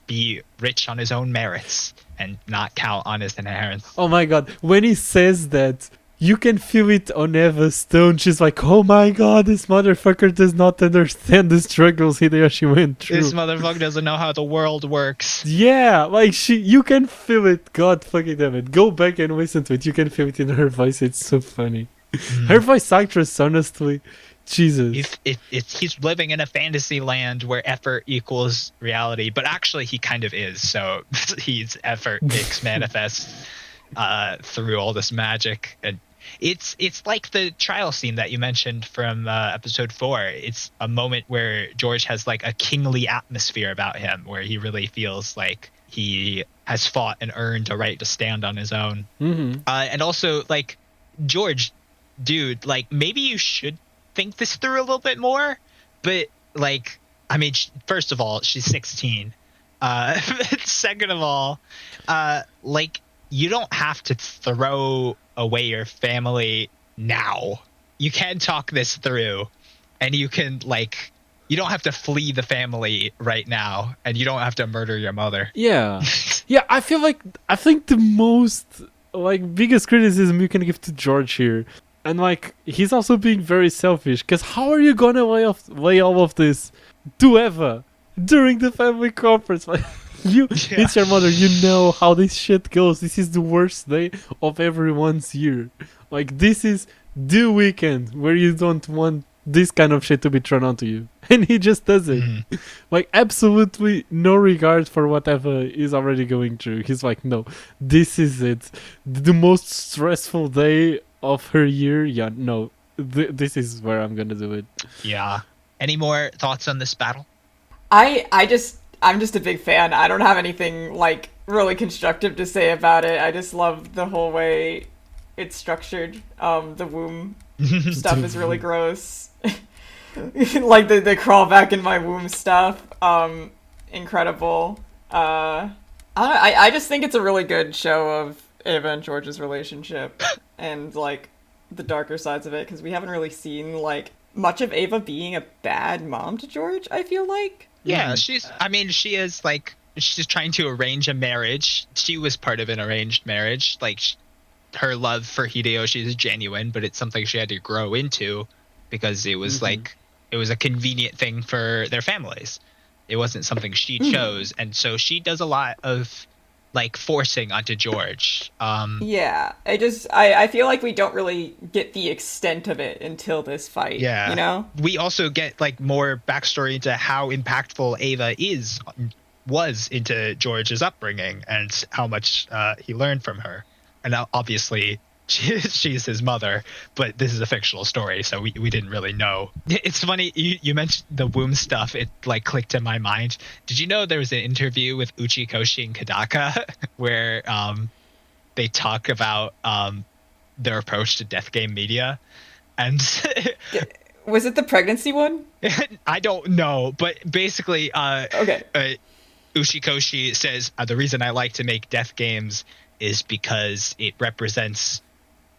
be rich on his own merits and not count on his inheritance. Oh my god, when he says that, you can feel it on Eva's tone. She's like, oh my god, this motherfucker does not understand the struggles Hideyoshi went through. This motherfucker doesn't know how the world works. Yeah, like you can feel it. God fucking damn it. Go back and listen to it. You can feel it in her voice. It's so funny. Her voice actress, honestly, Jesus. He's living in a fantasy land where effort equals reality, but actually he kind of is. So his effort makes manifest through all this magic, and it's like the trial scene that you mentioned from episode 4. It's a moment where George has like a kingly atmosphere about him, where he really feels like he has fought and earned a right to stand on his own. And also, like, George, dude, like, maybe you should think this through a little bit more. But, like, I mean, first of all, she's 16. Second of all, like, you don't have to throw away your family now. You can talk this through, and you can, like, you don't have to flee the family right now, and you don't have to murder your mother. Yeah. Yeah, I think the most, like, biggest criticism you can give to George here, and, like, he's also being very selfish, because how are you gonna lay all of this to Eva during the family conference? Like, it's your mother, you know how this shit goes. This is the worst day of everyone's year. Like, this is the weekend where you don't want this kind of shit to be thrown onto you. And he just does it. Like, absolutely no regard for whatever is already going through. He's like, no, this is it. The most stressful day of her year. Yeah, no, this is where I'm gonna do it. Yeah. Any more thoughts on this battle? I'm just a big fan. I don't have anything like really constructive to say about it. I just love the whole way it's structured. The womb stuff is really gross. Like the crawl back in my womb stuff. Incredible. I just think it's a really good show of Ava and George's relationship and like the darker sides of it, because we haven't really seen like much of Ava being a bad mom to George, I feel like. Yeah, she is like, she's trying to arrange a marriage. She was part of an arranged marriage. Like, her love for Hideyoshi is genuine, but it's something she had to grow into because it was like, it was a convenient thing for their families. It wasn't something she chose. And so she does a lot of like forcing onto George. Yeah, I feel like we don't really get the extent of it until this fight. Yeah, you know, we also get like more backstory into how impactful Ava was into George's upbringing and how much he learned from her. And obviously she's his mother, but this is a fictional story, so we didn't really know. It's funny you mentioned the womb stuff. It like clicked in my mind. Did you know there was an interview with Uchikoshi and Kadaka where they talk about their approach to death game media? And was it the pregnancy one? I don't know, but basically okay. Uchikoshi says the reason I like to make death games is because it represents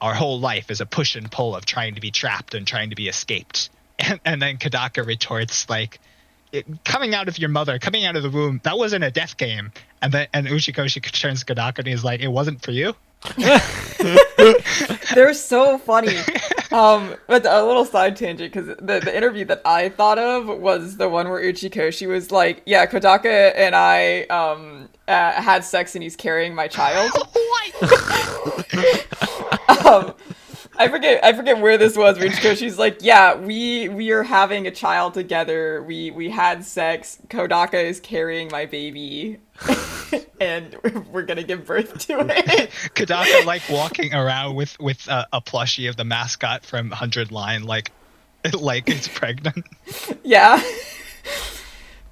our whole life as a push and pull of trying to be trapped and trying to be escaped. And then Kadaka retorts like, coming out of your mother, coming out of the womb, that wasn't a death game. And Uchikoshi turns to Kadaka and he's like, it wasn't for you? They're so funny. But a little side tangent, because the interview that I thought of was the one where Uchikoshi was like, yeah, Kodaka and I had sex and he's carrying my child. I forget where this was, where Uchikoshi's like, yeah, we are having a child together. We had sex. Kodaka is carrying my baby. And we're gonna give birth to it. Kadaka like walking around with a plushie of the mascot from 100 Line, like it's pregnant. Yeah,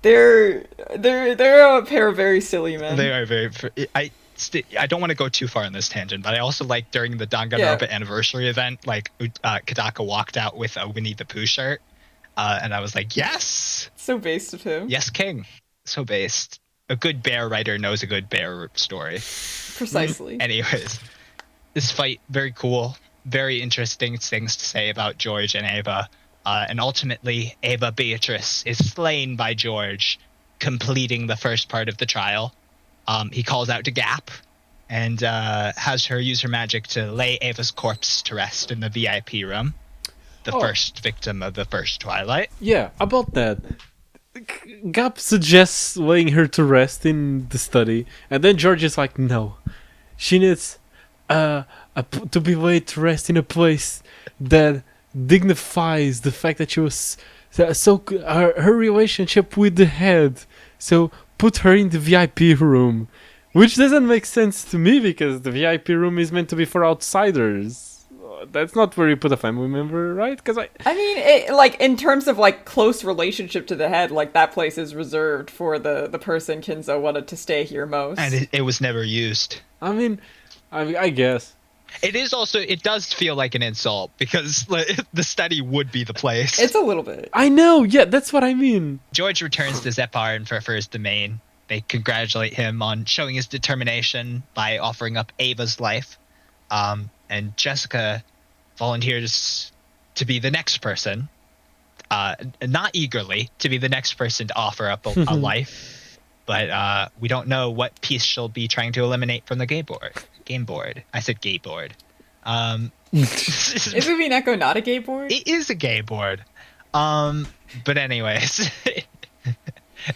they're a pair of very silly men. They are very. I don't want to go too far on this tangent, but I also like during the Danganronpa anniversary event, like Kadaka walked out with a Winnie the Pooh shirt, and I was like, yes, so based of him. Yes, King, so based. A good bear writer knows a good bear story. Precisely. Anyways, this fight, very cool. Very interesting things to say about George and Ava. And ultimately, Ava Beatrice is slain by George, completing the first part of the trial. He calls out to Gap, and has her use her magic to lay Ava's corpse to rest in the VIP room, the first victim of the first Twilight. Yeah, about that. Gap suggests laying her to rest in the study, and then George is like, no. She needs to be laid to rest in a place that dignifies the fact that she was her relationship with the head. So put her in the VIP room, which doesn't make sense to me because the VIP room is meant to be for outsiders. That's not where you put a family member, right? Because I mean, like in terms of like close relationship to the head, like that place is reserved for the person Kinzo wanted to stay here most. And it was never used. I mean, I guess. It is also, it does feel like an insult because the study would be the place. It's a little bit. I know, yeah, that's what I mean. George returns to Zephyr and Furfur's domain. They congratulate him on showing his determination by offering up Ava's life. And Jessica volunteers to be the next person, not eagerly, to be the next person to offer up a life. But we don't know what piece she'll be trying to eliminate from the game board. I said gay board. Is Umineko not a gay board? It is a gay board. But anyways,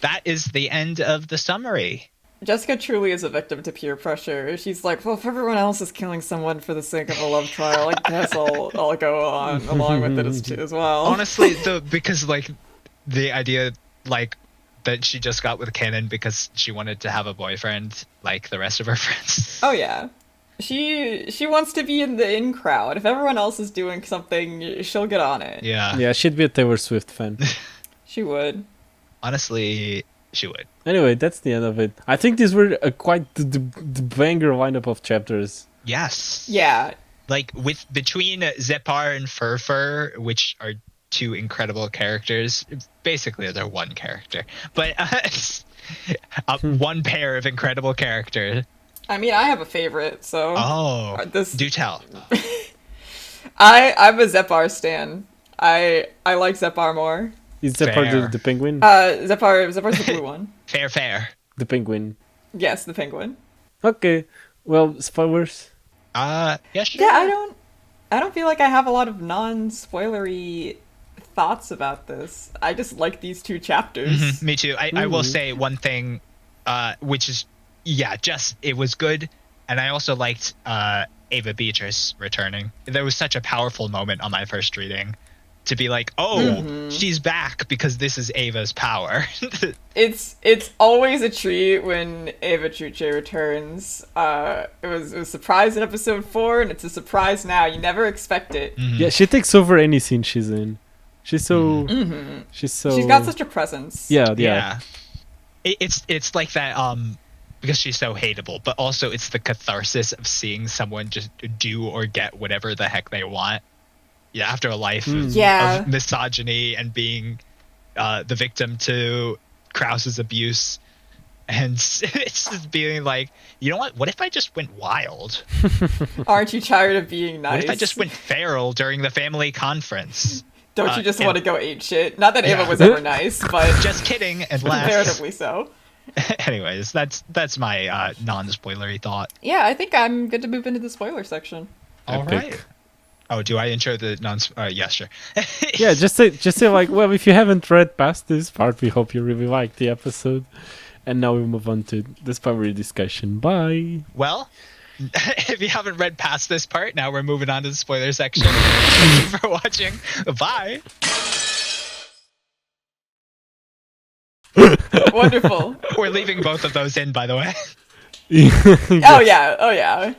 that is the end of the summary. Jessica truly is a victim to peer pressure. She's like, well, if everyone else is killing someone for the sake of a love trial, I guess I'll go on along with it as well. Honestly, because like the idea like that she just got with Canon because she wanted to have a boyfriend like the rest of her friends. Oh yeah. She wants to be in the in crowd. If everyone else is doing something, she'll get on it. Yeah. Yeah, she'd be a Taylor Swift fan. She would. Honestly, she would. Anyway, that's the end of it. I think these were quite the banger lineup of chapters. Yes. Yeah. Like between Zephyr and Furfur, which are two incredible characters, basically they're one character, but one pair of incredible characters. I mean, I have a favorite, so do tell. I'm a Zephyr stan. I like Zephyr more. Is Zephyr the penguin? Zephyr's the blue one. Fair. The penguin. Yes, the penguin. Okay. Well, spoilers. Yeah, sure. Yeah, I don't feel like I have a lot of non-spoilery thoughts about this. I just like these two chapters. Mm-hmm. Me too. I will say one thing, which is, it was good. And I also liked Ava Beatrice returning. There was such a powerful moment on my first reading to be like, she's back because this is Ava's power. It's always a treat when Ava Truce returns. It was a surprise in episode 4, and it's a surprise now. You never expect it. Mm-hmm. Yeah, she takes over any scene she's in. She's so... She's got such a presence. Yeah. It's like that, because she's so hateable, but also it's the catharsis of seeing someone just do or get whatever the heck they want. Yeah, after a life of misogyny and being the victim to Krause's abuse. And it's just being like, you know what? What if I just went wild? Aren't you tired of being nice? What if I just went feral during the family conference? Don't you just want to go ape shit? Not that Ava was ever nice, but... Just kidding, and left. Comparatively so. Anyways, that's my non-spoilery thought. Yeah, I think I'm good to move into the spoiler section. All right. Oh, do I intro the yes, sure. Yeah, just say like, well, if you haven't read past this part, we hope you really liked the episode. And now we move on to the spoilery discussion. Bye. Well, if you haven't read past this part, now we're moving on to the spoiler section. Thank you for watching. Bye. Wonderful. We're leaving both of those in, by the way. Oh yeah.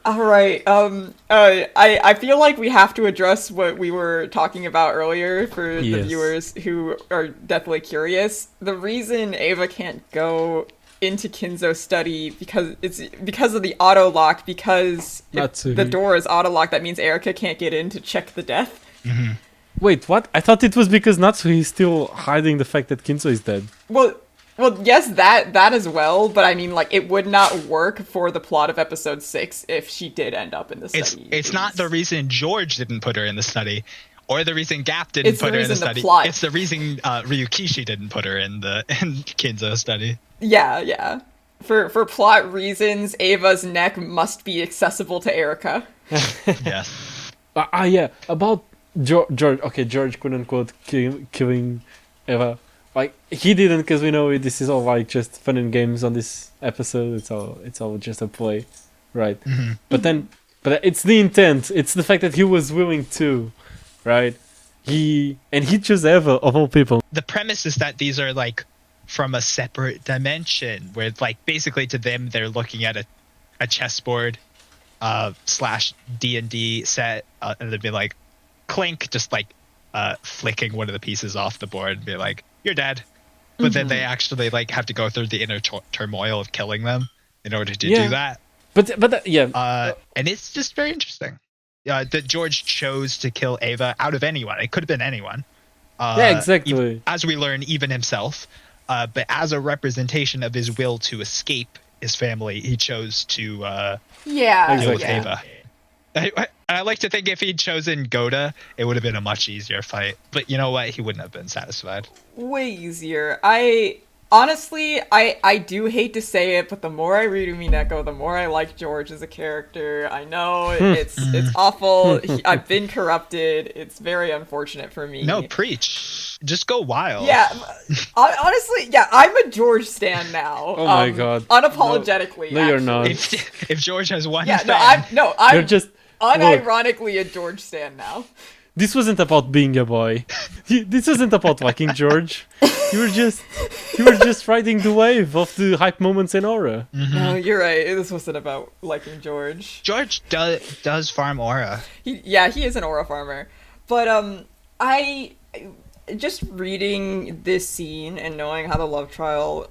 All right. I feel like we have to address what we were talking about earlier for the viewers who are definitely curious. The reason Ava can't go into Kinzo's study because of the auto lock. Because if the door is auto locked, that means Erica can't get in to check the death. Mm-hmm. Wait, what? I thought it was because Natsuhi's still hiding the fact that Kinzo is dead. Well, yes, that as well, but I mean, like, it would not work for the plot of episode 6 if she did end up in the study. It's not the reason George didn't put her in the study, or the reason Gap didn't put her in the study. Plot. It's the reason Ryukishi didn't put her in Kinzo's study. Yeah. for plot reasons, Ava's neck must be accessible to Erica. Yes. Yeah, about George. Okay, George, quote unquote, killing Eva. Like, he didn't, because we know this is all like just fun and games on this episode. It's all just a play, right? Mm-hmm. But it's the intent. It's the fact that he was willing to, right? He chose Eva of all people. The premise is that these are like from a separate dimension, where like basically to them they're looking at a chessboard slash D&D set, and they'd be like, clink, just like flicking one of the pieces off the board and be like, you're dead. But then they actually like have to go through the inner turmoil of killing them in order to do that. But and it's just very interesting that George chose to kill Ava out of anyone. It could have been anyone. Yeah, exactly. As we learn, even himself. But as a representation of his will to escape his family, he chose to deal with Ava. I like to think if he'd chosen Goda, it would have been a much easier fight. But you know what? He wouldn't have been satisfied. Way easier. I do hate to say it, but the more I read Umineko, the more I like George as a character. I know it's awful. I've been corrupted. It's very unfortunate for me. No, preach. Just go wild. Yeah, honestly, yeah, I'm a George stan now. Oh my god. Unapologetically. No, you're not. If George has one yeah, fan. I'm you're just unironically a George stan now. This wasn't about being a boy. This wasn't about liking George. You were just riding the wave of the hype moments in Aura. Mm-hmm. No, you're right. This wasn't about liking George. George does farm Aura. He is an Aura farmer. But I just reading this scene and knowing how the love trial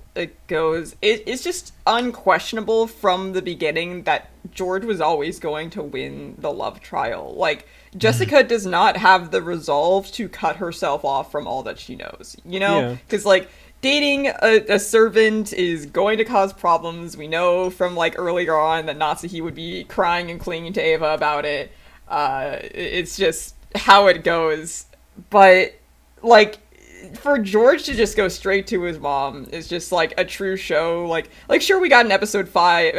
goes, it's just unquestionable from the beginning that George was always going to win the love trial. Like, Jessica does not have the resolve to cut herself off from all that she knows, you know? Because, like, dating a servant is going to cause problems. We know from, like, earlier on that Natsuki would be crying and clinging to Ava about it. It's just how it goes. But, like, for George to just go straight to his mom is just, like, a true show. Like sure, we got in episode 4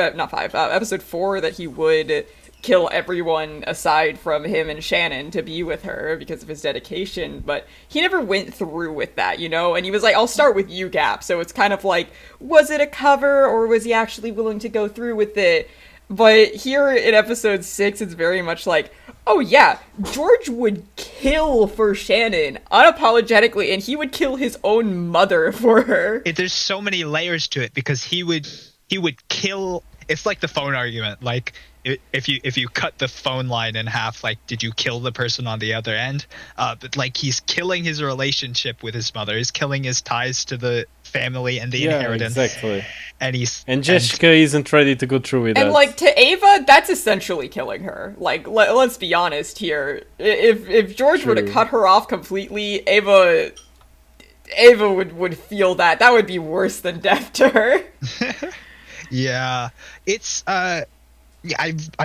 that he would kill everyone aside from him and Shannon to be with her because of his dedication, but he never went through with that, you know? And he was like, I'll start with you, Gap. So it's kind of like, was it a cover or was he actually willing to go through with it? But here in episode 6, it's very much like, oh yeah, George would kill for Shannon unapologetically, and he would kill his own mother for her. There's so many layers to it because he would kill. It's like the phone argument. Like, if you cut the phone line in half, like, did you kill the person on the other end? But like, he's killing his relationship with his mother. He's killing his ties to the family and the inheritance. Exactly. And Jessica isn't ready to go through with that. And like, to Ava, that's essentially killing her. Like, let's be honest here. If George were to cut her off completely, Ava would feel that. That would be worse than death to her. Yeah, it's I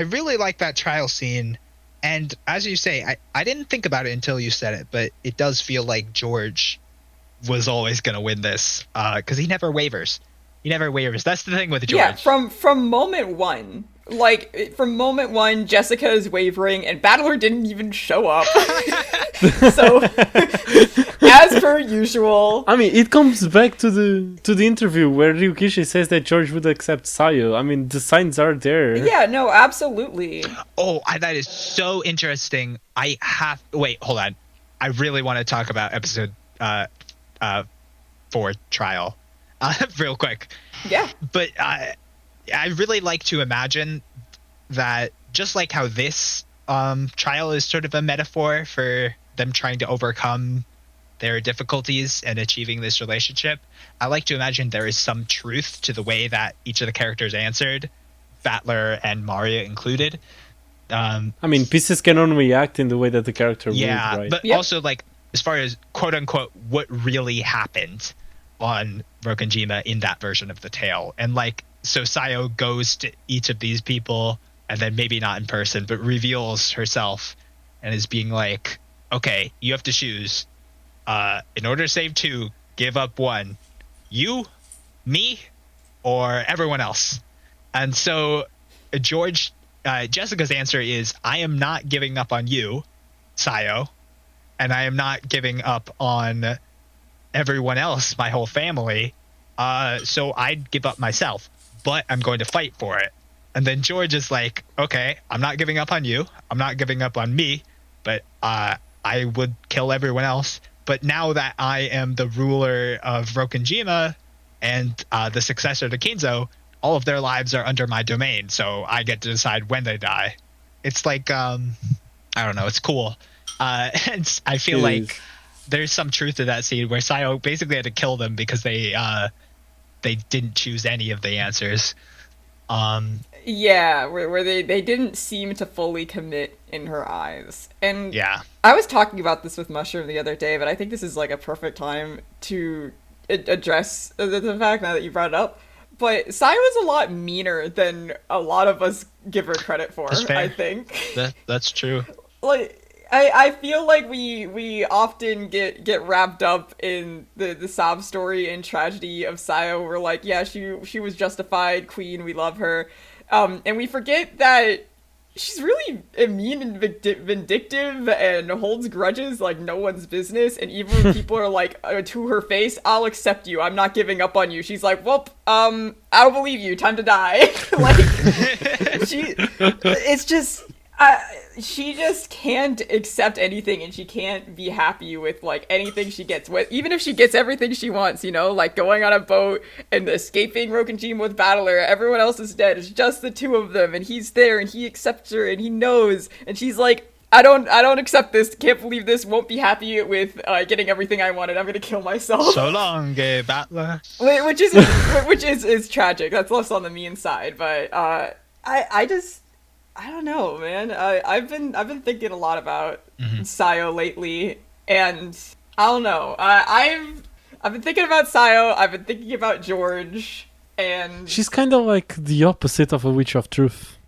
really like that trial scene, and as you say, I didn't think about it until you said it, but it does feel like George was always gonna win this, because he never wavers. That's the thing with George. Yeah, from moment one. Like, from moment one, Jessica is wavering, and Battler didn't even show up. So, as per usual. I mean, it comes back to the interview where Ryukishi says that George would accept Sayo. I mean, the signs are there. Yeah, no, absolutely. Oh, that is so interesting. Wait, hold on. I really want to talk about episode 4 trial real quick. Yeah. But I really like to imagine that, just like how this trial is sort of a metaphor for them trying to overcome their difficulties and achieving this relationship, I like to imagine there is some truth to the way that each of the characters answered, Battler and Maria included. I mean, pieces can only react in the way that the character would, right? But also, like, as far as quote-unquote what really happened on Rokonjima in that version of the tale. And, like, so Sayo goes to each of these people, and then maybe not in person, but reveals herself and is being like, okay, you have to choose. In order to save 2, give up 1. You, me, or everyone else. And so Jessica's answer is, I am not giving up on you, Sayo, and I am not giving up on everyone else, my whole family. So I'd give up myself, but I'm going to fight for it. And then George is like, okay, I'm not giving up on you. I'm not giving up on me, but I would kill everyone else. But now that I am the ruler of Rokenjima and the successor to Kinzo, all of their lives are under my domain, so I get to decide when they die. It's like, I don't know, it's cool. And I feel like there's some truth to that scene where Sayo basically had to kill them because they didn't choose any of the answers. Yeah, where they didn't seem to fully commit in her eyes. And yeah, I was talking about this with Mushroom the other day, but I think this is like a perfect time to address the fact, now that you brought it up. But Sayo is a lot meaner than a lot of us give her credit for, I think. That's true. Like, I feel like we often get wrapped up in the sob story and tragedy of Sayo. We're like, yeah, she was justified, queen, we love her. And we forget that she's really mean and vindictive and holds grudges like no one's business. And even when people are like, to her face, I'll accept you, I'm not giving up on you, she's like, well, I don't believe you, time to die. Like, it's just... she just can't accept anything, and she can't be happy with like anything she gets. Even if she gets everything she wants, you know, like going on a boat and escaping Rokenjima with Battler, everyone else is dead. It's just the two of them, and he's there, and he accepts her, and he knows, and she's like, I don't accept this. Can't believe this. Won't be happy with getting everything I wanted. I'm gonna kill myself. So long, gay Battler. Which is tragic. That's less on the mean side, but I don't know, man. I've been thinking a lot about Sayo lately, and I don't know. I've been thinking about Sayo. I've been thinking about George, and she's kind of like the opposite of a witch of truth,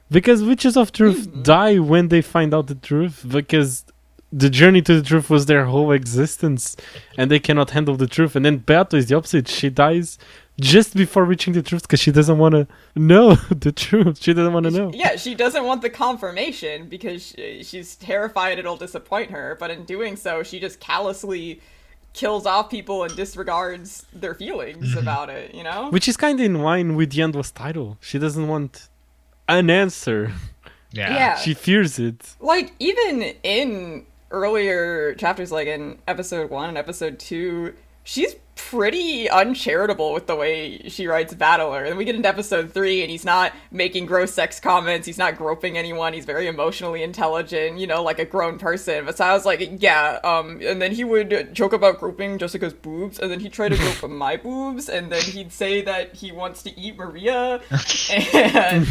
because witches of truth die when they find out the truth, because the journey to the truth was their whole existence, and they cannot handle the truth. And then Beato is the opposite. She dies just before reaching the truth because she doesn't want to know the truth. She doesn't want to know. Yeah, she doesn't want the confirmation because she's terrified it'll disappoint her. But in doing so, she just callously kills off people and disregards their feelings about it, you know? Which is kind of in line with the endless title. She doesn't want an answer. Yeah. She fears it. Like, even in earlier chapters, like in episode 1 and episode 2, she's pretty uncharitable with the way she writes Battler. And we get into episode 3 and he's not making gross sex comments, he's not groping anyone, he's very emotionally intelligent, you know, like a grown person. But so I was like, yeah, and then he would joke about groping Jessica's boobs, and then he'd try to grope my boobs, and then he'd say that he wants to eat Maria, and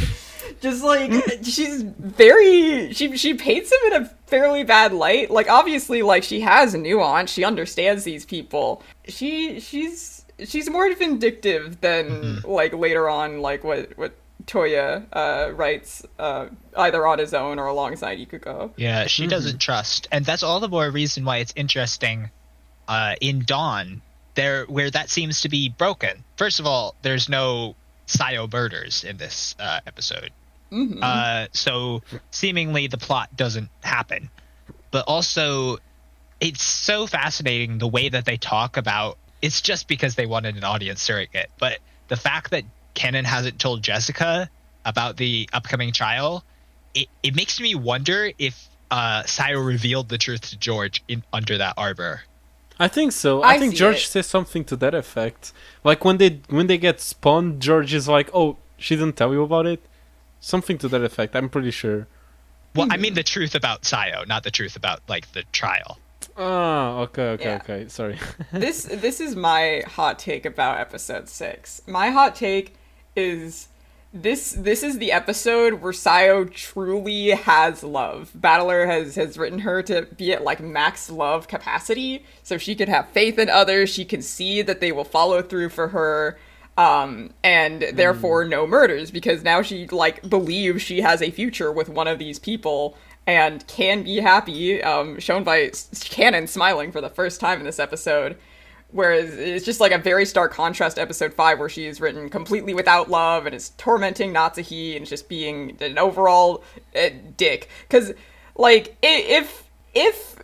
just like, she's very, she paints him in a fairly bad light. Like, obviously, like, she has nuance, she understands these people. She's more vindictive than like later on, like what Toya writes either on his own or alongside Ikuko. Yeah, she doesn't trust, and that's all the more reason why it's interesting in Dawn there, where that seems to be broken. First of all, there's no Sayo murders in this episode. So seemingly the plot doesn't happen. But also, it's so fascinating the way that they talk about, it's just because they wanted an audience surrogate, but the fact that Kennen hasn't told Jessica about the upcoming trial, it makes me wonder if Sayo revealed the truth to George under that arbor. I think so. I think George says something to that effect. Like when they get spawned, George is like, "Oh, she didn't tell you about it." Something to that effect. I'm pretty sure. Well, I mean the truth about Sayo, not the truth about like the trial. Oh, okay. Sorry. This is my hot take about episode 6. My hot take is this is the episode where Sayo truly has love. Battler has written her to be at like max love capacity, so she can have faith in others, she can see that they will follow through for her, and therefore no murders, because now she like believes she has a future with one of these people and can be happy, shown by Kennen smiling for the first time in this episode. Whereas it's just like a very stark contrast to episode 5, where she is written completely without love and is tormenting Natsuhi and just being an overall dick. Because, like, if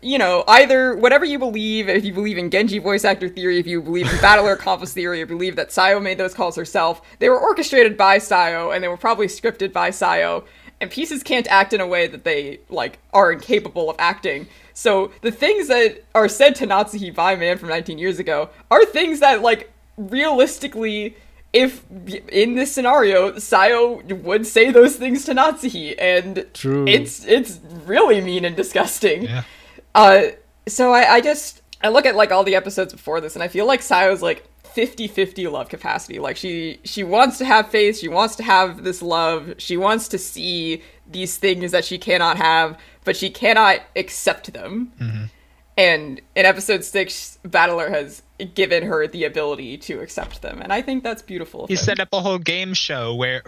you know, either whatever you believe, if you believe in Genji voice actor theory, if you believe in Battler accomplice theory, or believe that Sayo made those calls herself, they were orchestrated by Sayo and they were probably scripted by Sayo. And pieces can't act in a way that they, like, are incapable of acting. So the things that are said to Natsuhi by Man from 19 years ago are things that, like, realistically, if in this scenario, Sayo would say those things to Natsuhi. And True. It's really mean and disgusting. Yeah. So I look at, like, all the episodes before this, and I feel like Sayo's, like, 50-50 love capacity. Like, she wants to have faith, she wants to have this love, she wants to see these things that she cannot have, but she cannot accept them. Mm-hmm. And in episode 6, Battler has given her the ability to accept them, and I think that's beautiful. He set up a whole game show where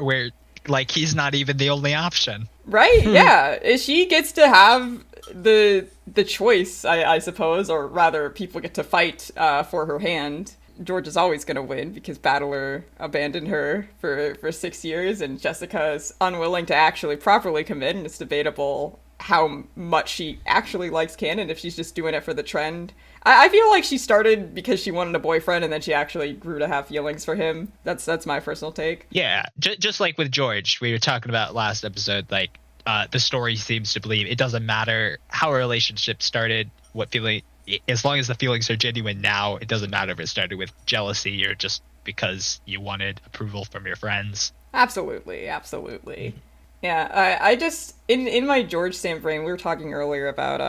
like, he's not even the only option. Right? Yeah. She gets to have the choice, I suppose, or rather, people get to fight for her hand. George is always going to win because Battler abandoned her for 6 years, and Jessica is unwilling to actually properly commit, and it's debatable how much she actually likes Canon, if she's just doing it for the trend. I feel like she started because she wanted a boyfriend, and then she actually grew to have feelings for him. That's my personal take. Yeah, just like with George, we were talking about last episode, like, the story seems to believe it doesn't matter how a relationship started, what feeling, as long as the feelings are genuine now, it doesn't matter if it started with jealousy or just because you wanted approval from your friends. Absolutely. Yeah, I just, in my George Sam brain, we were talking earlier about,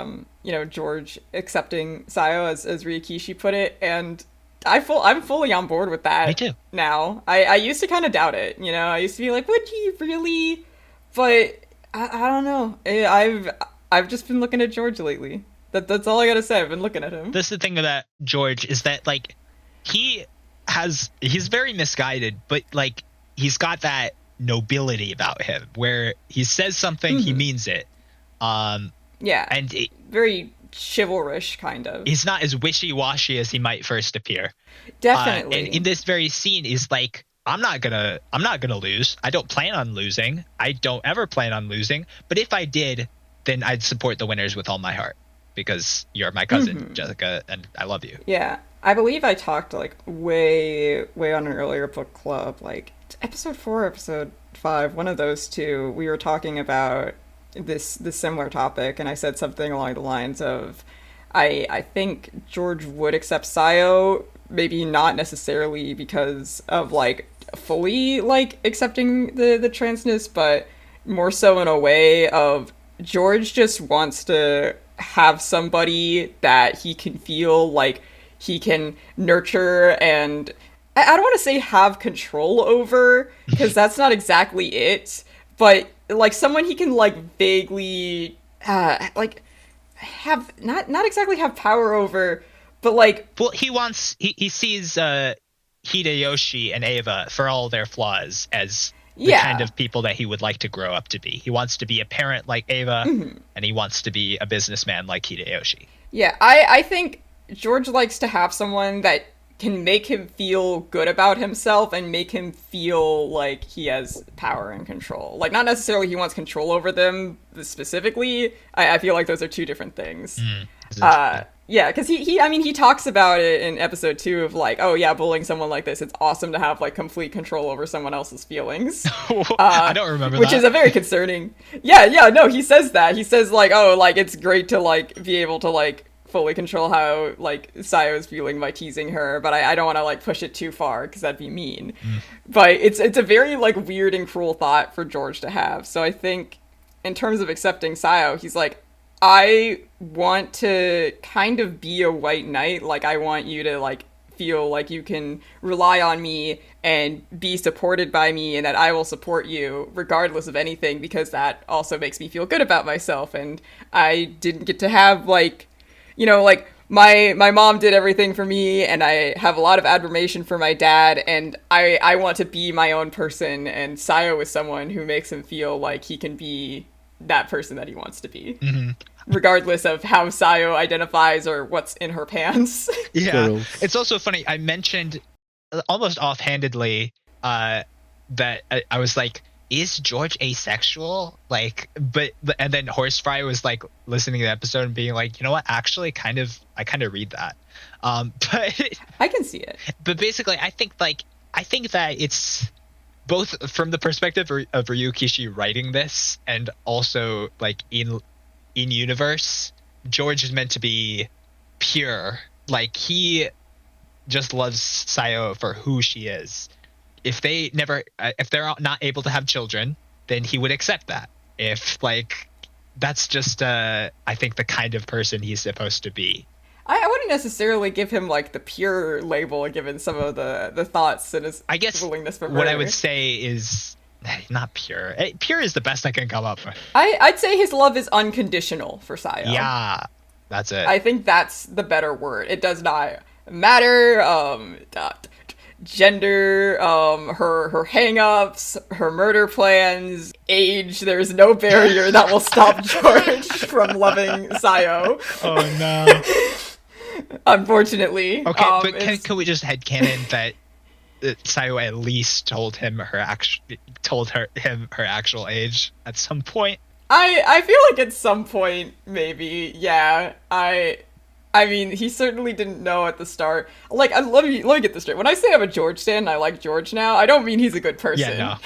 you know, George accepting Sayo, as Rikishi put it, and I'm fully on board with that. Me too. Now. I used to kind of doubt it, you know, I used to be like, would he really? But, I don't know. I've just been looking at George lately. That's all I gotta say. I've been looking at him. That's the thing about George, is that, like, he's very misguided, but, like, he's got that nobility about him where he says something, he means it. Yeah. And very chivalrous, kind of. He's not as wishy-washy as he might first appear. Definitely. And in this very scene, he's like, I'm not gonna lose. I don't plan on losing. I don't ever plan on losing. But if I did, then I'd support the winners with all my heart. Because you're my cousin, Jessica, and I love you. Yeah. I believe I talked, like, way on an earlier book club, like, episode 4, episode 5, one of those two, we were talking about this similar topic, and I said something along the lines of, I think George would accept Sayo, maybe not necessarily because of, like, fully, like, accepting the transness, but more so in a way of George just wants to have somebody that he can feel like he can nurture and, I don't want to say have control over, because that's not exactly it, but, like, someone he can, like, vaguely, like, have, not exactly have power over, but, like... Well, he sees Hideyoshi and Ava, for all their flaws, as the kind of people that he would like to grow up to be. He wants to be a parent like Ava, and he wants to be a businessman like Hideyoshi. Yeah, I think George likes to have someone that can make him feel good about himself and make him feel like he has power and control. Like, not necessarily he wants control over them specifically. I feel like those are two different things. Yeah, because he talks about it in episode 2 of, like, oh yeah, bullying someone like this, it's awesome to have, like, complete control over someone else's feelings. I don't remember which that. Is a very concerning. No, he says that. He says, like, oh, like, it's great to, like, be able to, like, fully control how, like, Sayo's feeling by teasing her, but I don't want to, like, push it too far, because that'd be mean. But it's a very, like, weird and cruel thought for George to have. So I think, in terms of accepting Sayo, he's like, I want to kind of be a white knight. Like, I want you to, like, feel like you can rely on me and be supported by me, and that I will support you regardless of anything, because that also makes me feel good about myself. And I didn't get to have, like, you know, like, my mom did everything for me, and I have a lot of admiration for my dad, and I want to be my own person, and Sayo is someone who makes him feel like he can be that person that he wants to be. regardless of how Sayo identifies or what's in her pants. Yeah. Girls. It's also funny. I mentioned almost offhandedly that I was like, is George asexual? Like, and then Horsefly was like listening to the episode and being like, you know what? Actually, I kind of read that. But I can see it. But basically, I think that it's both from the perspective of Ryukishi writing this, and also like in universe, George is meant to be pure. Like, he just loves Sayo for who she is. If they're not able to have children, then he would accept that. If like, that's just I think the kind of person he's supposed to be. I wouldn't necessarily give him like the pure label, given some of the thoughts and his willingness for murder. What I would say is not pure. Pure is the best I can come up with. I'd say his love is unconditional for Sayo. Yeah, that's it. I think that's the better word. It does not matter gender, her hang-ups, her murder plans, age. There's no barrier that will stop George from loving Sayo. Oh no. Unfortunately. Okay, but can we just headcanon that Sayo at least told him her actual age at some point? I feel like at some point, maybe, yeah. I mean, he certainly didn't know at the start. Like, let me get this straight. When I say I'm a George stan and I like George now, I don't mean he's a good person. Yeah, no.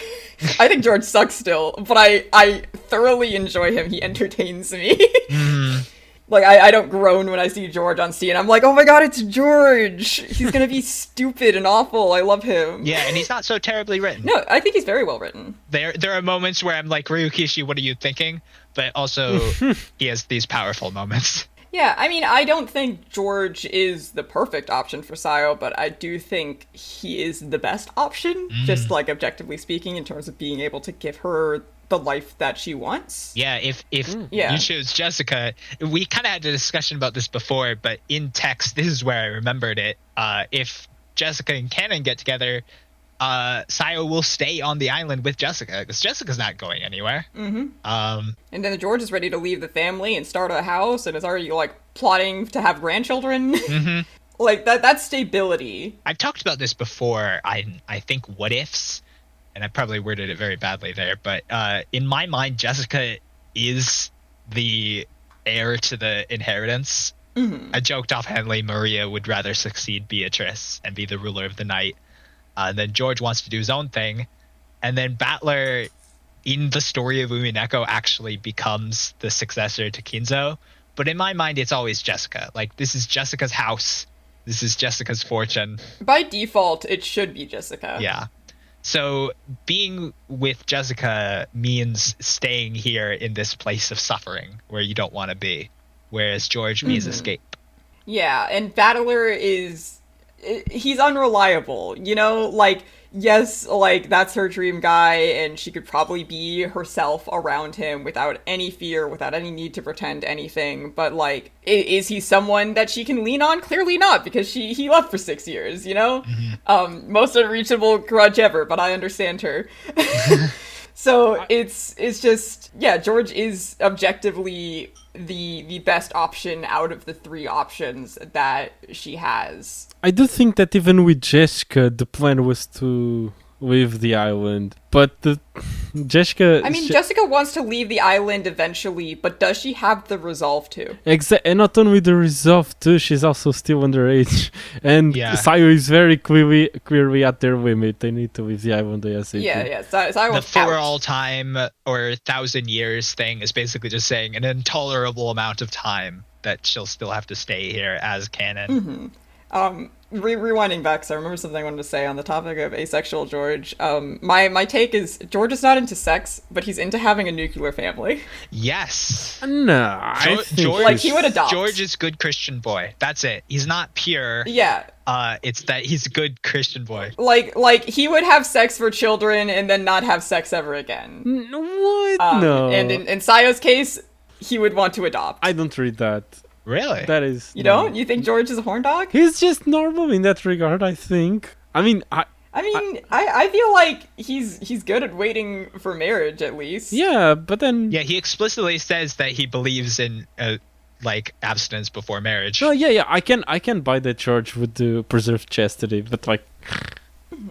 I think George sucks still, but I thoroughly enjoy him. He entertains me. Mm. Like, I don't groan when I see George on scene. I'm like, oh my god, it's George! He's gonna be stupid and awful. I love him. Yeah, and he's not so terribly written. No, I think he's very well written. There are moments where I'm like, Ryukishi, what are you thinking? But also, he has these powerful moments. Yeah, I mean, I don't think George is the perfect option for Sayo, but I do think he is the best option, just like objectively speaking, in terms of being able to give her the life that she wants. Yeah, if you choose Jessica, we kind of had a discussion about this before, but in text, this is where I remembered it. If Jessica and Canon get together, Sayo will stay on the island with Jessica, because Jessica's not going anywhere. Mm-hmm. And then George is ready to leave the family and start a house, and is already like plotting to have grandchildren. Mm-hmm. Like that's stability. I've talked about this before. I think what ifs, and I probably worded it very badly there, but in my mind, Jessica is the heir to the inheritance. Mm-hmm. I joked offhandedly Maria would rather succeed Beatrice and be the ruler of the night. Then George wants to do his own thing. And then Battler, in the story of Umineko, actually becomes the successor to Kinzo. But in my mind, it's always Jessica. Like, this is Jessica's house. This is Jessica's fortune. By default, it should be Jessica. Yeah. So being with Jessica means staying here in this place of suffering where you don't want to be. Whereas George means escape. Yeah, and Battler he's unreliable, you know? Like, yes, like, that's her dream guy, and she could probably be herself around him without any fear, without any need to pretend anything, but, like, is he someone that she can lean on? Clearly not, because he left for 6 years, you know? Mm-hmm. Most unreachable grudge ever, but I understand her. So it's just, yeah, George is objectively the best option out of the three options that she has. I do think that even with Jessica, the plan was to leave the island, but Jessica wants to leave the island eventually, but does she have the resolve to? And not only the resolve too, she's also still underage, and Sayo is very clearly at their limit. They need to leave the island ASAP. Sayo the for all time or 1,000 years thing is basically just saying an intolerable amount of time that she'll still have to stay here as canon. Mm-hmm. Rewinding back, so I remember something I wanted to say on the topic of asexual George. My take is George is not into sex, but he's into having a nuclear family. Yes. No, George, like, he would adopt. George is good Christian boy. That's it. He's not pure. Yeah. It's that he's a good Christian boy. Like he would have sex for children and then not have sex ever again. What? No. And in Sayo's case, he would want to adopt. I don't read that. Really? That is... You don't? You think George is a horn dog? He's just normal in that regard, I think. I mean, I mean, I feel like he's good at waiting for marriage, at least. Yeah, but then... Yeah, he explicitly says that he believes in, like, abstinence before marriage. No, yeah, I can buy that George would do preserve chastity, but, like...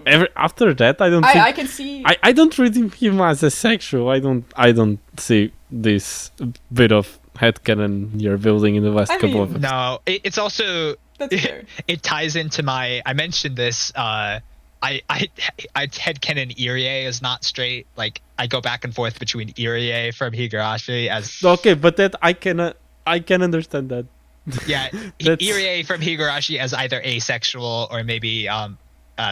after that, I don't think... I can see... I don't read him as a sexual. I don't see this bit of headcanon you're building in the last couple of episodes. No, it's also... That's fair. It ties into my... I mentioned this... I headcanon Irie is not straight. Like, I go back and forth between Irie from Higurashi as... Okay, but that I can understand that. Yeah, Irie from Higurashi as either asexual or maybe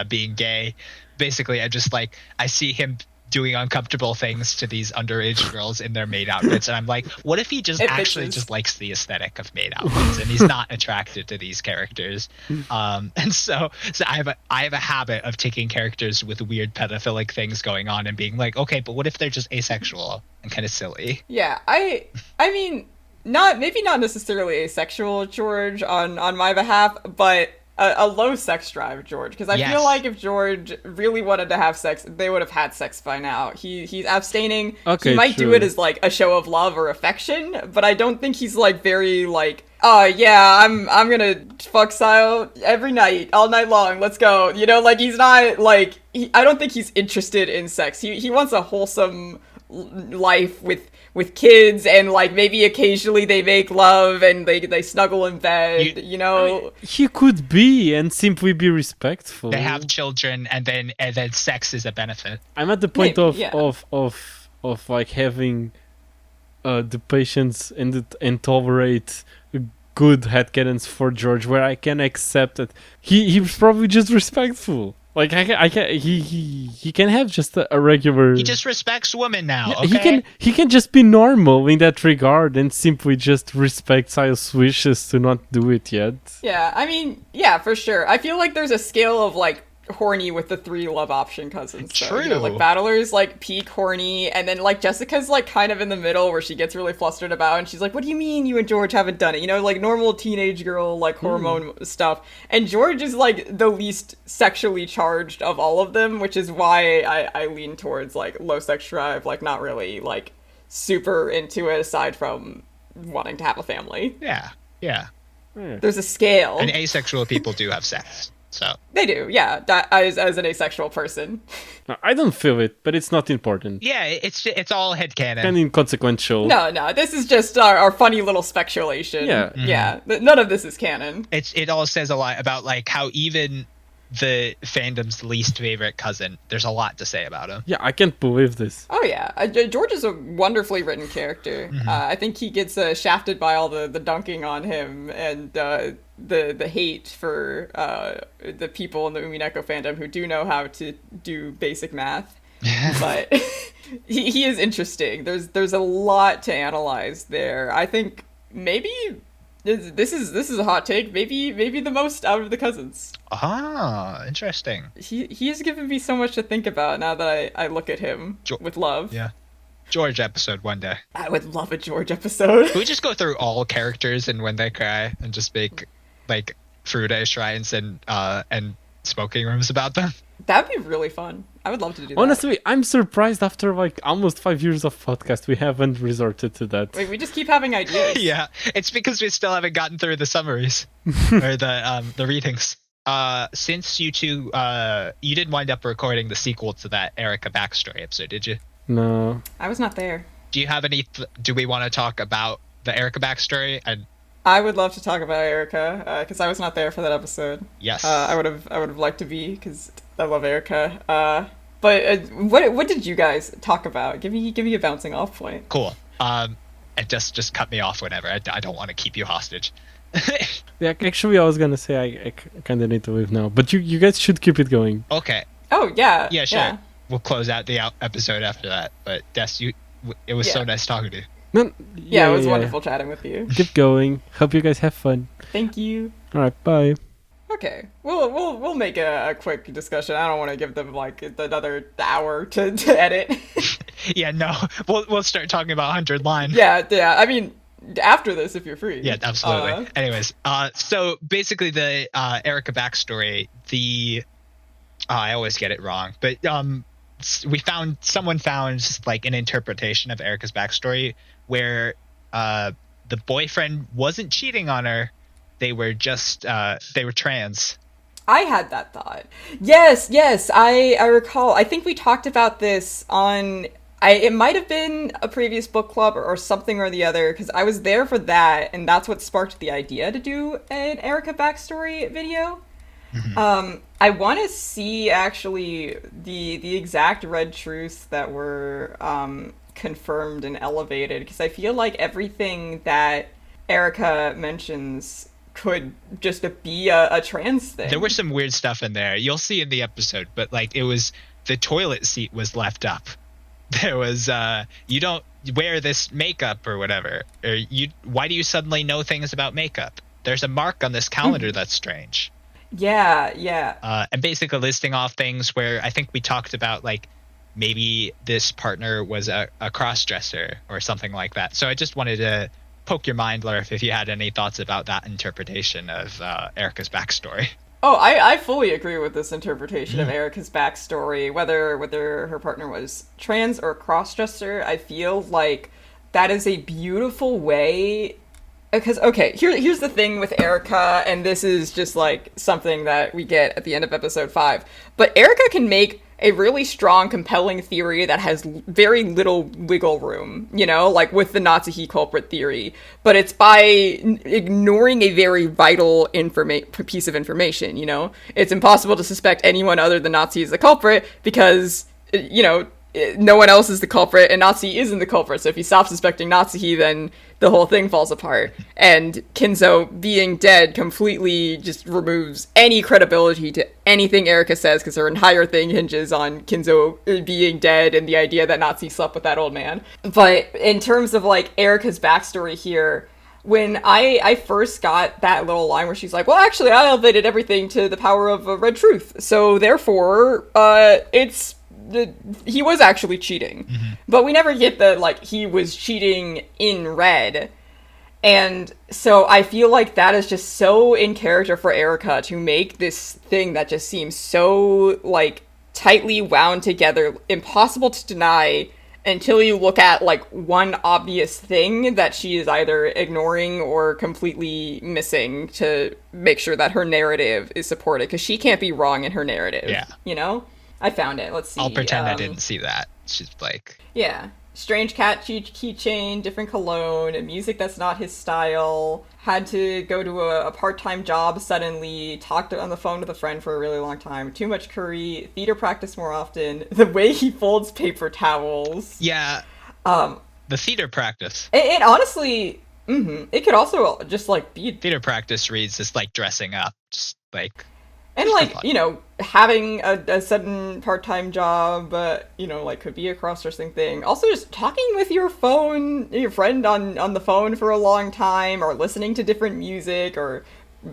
being gay. Basically, I see him doing uncomfortable things to these underage girls in their maid outfits, and I'm like, what if he just just likes the aesthetic of maid outfits and he's not attracted to these characters? And so I have a habit of taking characters with weird pedophilic things going on and being like, okay, but what if they're just asexual and kind of silly? Yeah, I mean, not necessarily asexual George on my behalf, but a low sex drive George, because I feel like if George really wanted to have sex, they would have had sex by now. He's abstaining. Okay, he might do it as like a show of love or affection, but I don't think he's like very like, oh yeah, I'm gonna fuck Sile every night, all night long, let's go. You know, like he's not like, I don't think he's interested in sex. He wants a wholesome life with kids, and like maybe occasionally they make love and they snuggle in bed, you know. I mean, he could be and simply be respectful. They have children, and then sex is a benefit. I'm at the point of like having the patience and tolerate good headcanons for George, where I can accept that he's probably just respectful. Like he can have just a regular. He just respects women now. Yeah, okay? He can just be normal in that regard and simply just respect Sile's wishes to not do it yet. Yeah, I mean, yeah, for sure. I feel like there's a scale of like horny with the 3 love option cousins. So, True. You know, like Battler's like peak horny, and then like Jessica's like kind of in the middle where she gets really flustered about, and she's like, "What do you mean you and George haven't done it?" You know, like normal teenage girl like hormone stuff. And George is like the least sexually charged of all of them, which is why I lean towards like low sex drive, like not really like super into it aside from wanting to have a family. Yeah. There's a scale. And asexual people do have sex. So they do, yeah. As an asexual person, no, I don't feel it, but it's not important. Yeah, it's all headcanon and inconsequential. No, this is just our funny little speculation. Yeah, yeah. None of this is canon. It all says a lot about like how even the fandom's least favorite cousin, there's a lot to say about him. Yeah, I can't believe this. Oh yeah, George is a wonderfully written character. Mm-hmm. I think he gets shafted by all the dunking on him and the hate for the people in the Umineko fandom who do know how to do basic math. But he is interesting. There's a lot to analyze there. I think maybe this is a hot take. Maybe the most out of the cousins. Ah, interesting. He has given me so much to think about now that I look at him with love. Yeah. George episode one day. I would love a George episode. Can we just go through all characters and when they cry and just make like Furude Shrines and smoking rooms about them? That'd be really fun. I would love to do that. Honestly, I'm surprised after like almost 5 years of podcast we haven't resorted to that. Wait, we just keep having ideas. Yeah, it's because we still haven't gotten through the summaries or the readings. Since you two you didn't wind up recording the sequel to that Erica backstory episode, did you? No. I was not there. Do you have any do we want to talk about the Erica backstory? I would love to talk about Erica because I was not there for that episode. Yes. I would have liked to be because I love Erica. But what did you guys talk about? Give me a bouncing off point. Cool. And just cut me off whenever. I don't want to keep you hostage. Yeah, actually, I was gonna say I kind of need to leave now, but you guys should keep it going. Okay. Oh yeah. Yeah, sure. Yeah. We'll close out the episode after that. But Des, it was so nice talking to you. No, yeah, it was wonderful chatting with you. Keep going. Hope you guys have fun. Thank you. All right, bye. Okay, we'll make a quick discussion. I don't want to give them like another hour to edit. Yeah, no, we'll start talking about 100 line. Yeah. I mean, after this, if you're free. Yeah, absolutely. Anyways, so basically the Erica backstory, the Oh, I always get it wrong, but someone found like an interpretation of Erica's backstory where the boyfriend wasn't cheating on her; they were just they were trans. I had that thought. Yes, I recall. I think we talked about this on. It might have been a previous book club or something or the other, because I was there for that, and that's what sparked the idea to do an Erica backstory video. I want to see actually the exact red truths that were confirmed and elevated, because I feel like everything that Erica mentions could just be a trans thing. There was some weird stuff in there. You'll see in the episode, but like it was the toilet seat was left up. There was you don't wear this makeup or whatever. Or why do you suddenly know things about makeup? There's a mark on this calendar that's strange. Yeah. And basically listing off things where I think we talked about like maybe this partner was a cross-dresser or something like that. So I just wanted to poke your mind, Larif, if you had any thoughts about that interpretation of Erica's backstory. Oh, I fully agree with this interpretation of Erica's backstory, whether her partner was trans or cross-dresser. I feel like that is a beautiful way. Because, okay, here's the thing with Erica, and this is just, like, something that we get at the end of episode 5. But Erica can make a really strong, compelling theory that has very little wiggle room, you know, like with the Natsuhi culprit theory. But it's by ignoring a very vital piece of information, you know? It's impossible to suspect anyone other than Natsuhi as the culprit because, you know, no one else is the culprit, and Natsuhi isn't the culprit. So if you stop suspecting Natsuhi, then the whole thing falls apart. And Kinzo being dead completely just removes any credibility to anything Erica says, because her entire thing hinges on Kinzo being dead and the idea that Natsuhi slept with that old man. But in terms of, like, Erica's backstory here, when I first got that little line where she's like, well, actually, I elevated everything to the power of red truth. So therefore, he was actually cheating. But we never get the, like, he was cheating in red. And so I feel like that is just so in character for Erica to make this thing that just seems so, like, tightly wound together, impossible to deny until you look at, like, one obvious thing that she is either ignoring or completely missing to make sure that her narrative is supported, because she can't be wrong in her narrative. Yeah. You know? I found it. Let's see. I'll pretend I didn't see that. She's like... Yeah. Strange cat keychain, different cologne, music that's not his style, had to go to a part-time job suddenly, talked on the phone with a friend for a really long time, too much curry, theater practice more often, the way he folds paper towels. Yeah. The theater practice. It honestly... It could also just, like, be... Theater practice reads as, like, dressing up. Just, like... And, like, you know, having a sudden part-time job, you know, like, could be a cross-dressing thing. Also, just talking with your friend on the phone for a long time, or listening to different music, or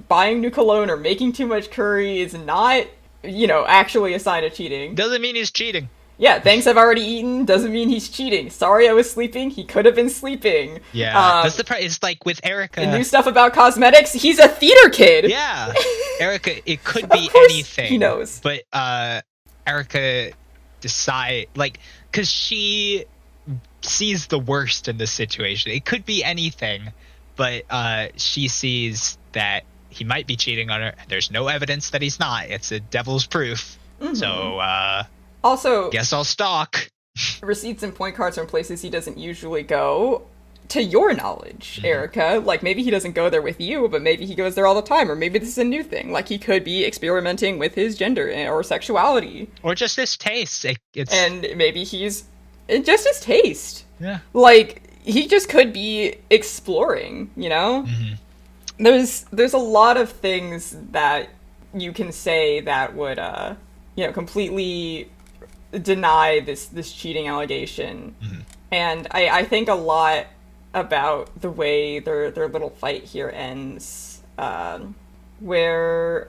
buying new cologne, or making too much curry is not, you know, actually a sign of cheating. Doesn't mean he's cheating. Yeah, thanks, I've already eaten, doesn't mean he's cheating. Sorry, I was sleeping, he could have been sleeping. Yeah, that's the part. It's like with Erica... The new stuff about cosmetics, he's a theater kid! Yeah, Erica, it could be anything. He knows. But Erica like, because she sees the worst in this situation. It could be anything, but she sees that he might be cheating on her. There's no evidence that he's not. It's a devil's proof. So, also, guess I'll stalk. Receipts and point cards from places he doesn't usually go. To your knowledge, Erica, like, maybe he doesn't go there with you, but maybe he goes there all the time, or maybe this is a new thing. Like, he could be experimenting with his gender or sexuality. Or just his taste. And maybe he's... just his taste. Yeah. Like, he just could be exploring, you know? There's a lot of things that you can say that would, you know, completely deny this cheating allegation. And I think a lot about the way their little fight here ends, where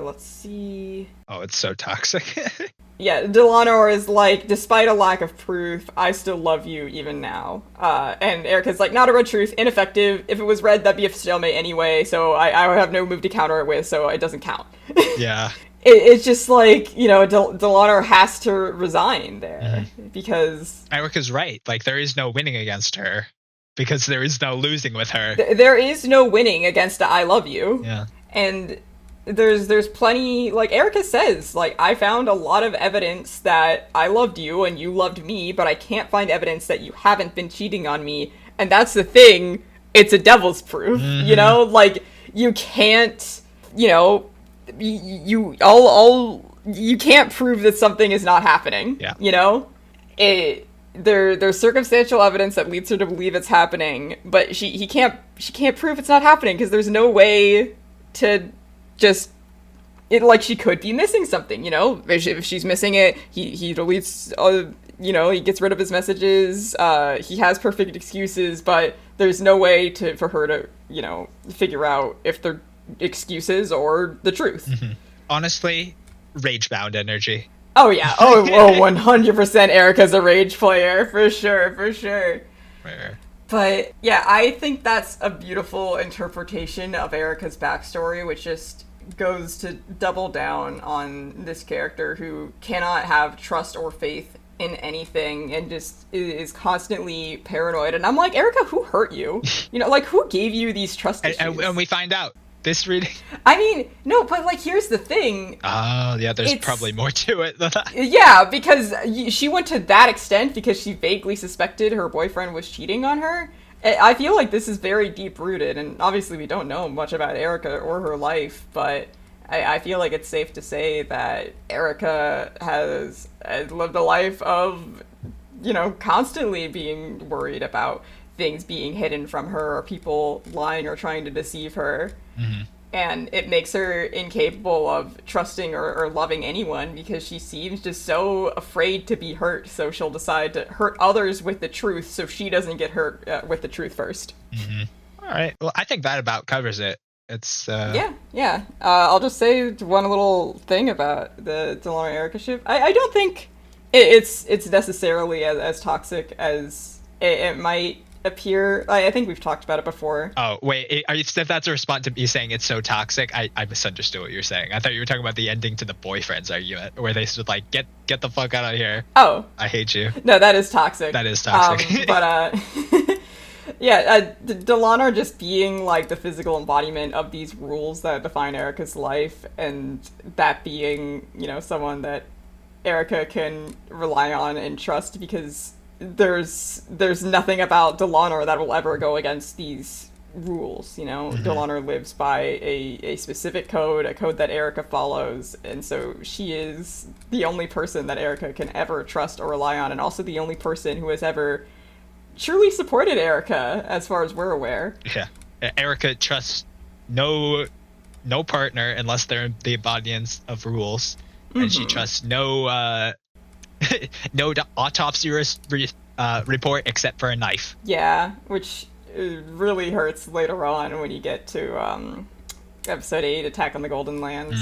let's see. Oh, it's so toxic. Yeah, Delano is like, despite a lack of proof, I still love you even now. And Erica's like, not a red truth, ineffective. If it was red, that'd be a stalemate anyway, so I would have no move to counter it with, so it doesn't count. Yeah. it's just like, you know, Delhonor has to resign there because Erica's right. Like, there is no winning against her because there is no losing with her. There is no winning against I love you. Yeah. And there's plenty, like Erica says, like, I found a lot of evidence that I loved you and you loved me, but I can't find evidence that you haven't been cheating on me. And that's the thing. It's a devil's proof, you know? Like, you can't, you know, you can't prove that something is not happening. Yeah. You know? There's circumstantial evidence that leads her to believe it's happening, but she can't prove it's not happening because there's no way to just like, she could be missing something, you know? If she's missing it, he deletes, you know, he gets rid of his messages, he has perfect excuses, but there's no way for her to, you know, figure out if they're excuses or the truth. Honestly, rage-bound energy. Oh yeah, 100% Erica's a rage player, for sure. Right. But yeah, I think that's a beautiful interpretation of Erica's backstory, which just goes to double down on this character who cannot have trust or faith in anything and just is constantly paranoid. And I'm like, Erica, who hurt you? You know, like, who gave you these trust issues? And we find out this reading. I mean, no, but like, here's the thing. Oh, yeah, there's probably more to it than that. Yeah, because she went to that extent because she vaguely suspected her boyfriend was cheating on her. I feel like this is very deep-rooted, and obviously we don't know much about Erica or her life, but I feel like it's safe to say that Erica has lived a life of, you know, constantly being worried about things being hidden from her or people lying or trying to deceive her. And it makes her incapable of trusting or loving anyone because she seems just so afraid to be hurt, so she'll decide to hurt others with the truth so she doesn't get hurt with the truth first. All right. Well, I think that about covers it. It's Yeah. I'll just say one little thing about the Delhonor Erica ship. I don't think it's necessarily as toxic as it might appear. I think we've talked about it before. Oh wait, if that's a response to you saying it's so toxic, I misunderstood what you were saying. I thought you were talking about the ending to the boyfriend's argument where they said like, get the fuck out of here. Oh, I hate you. No, that is toxic. That is toxic. But yeah, Delhonor just being like the physical embodiment of these rules that define Erica's life, and that being, you know, someone that Erica can rely on and trust because there's nothing about Delhonor that will ever go against these rules, you know? Delhonor lives by a specific code, a code that Erica follows, and so she is the only person that Erica can ever trust or rely on, and also the only person who has ever truly supported Erica, as far as we're aware. Yeah. Erica trusts no partner unless they're the embodiments of rules, and she trusts no autopsy report except for a knife. Yeah, which really hurts later on when you get to episode 8, Attack on the Golden Lands,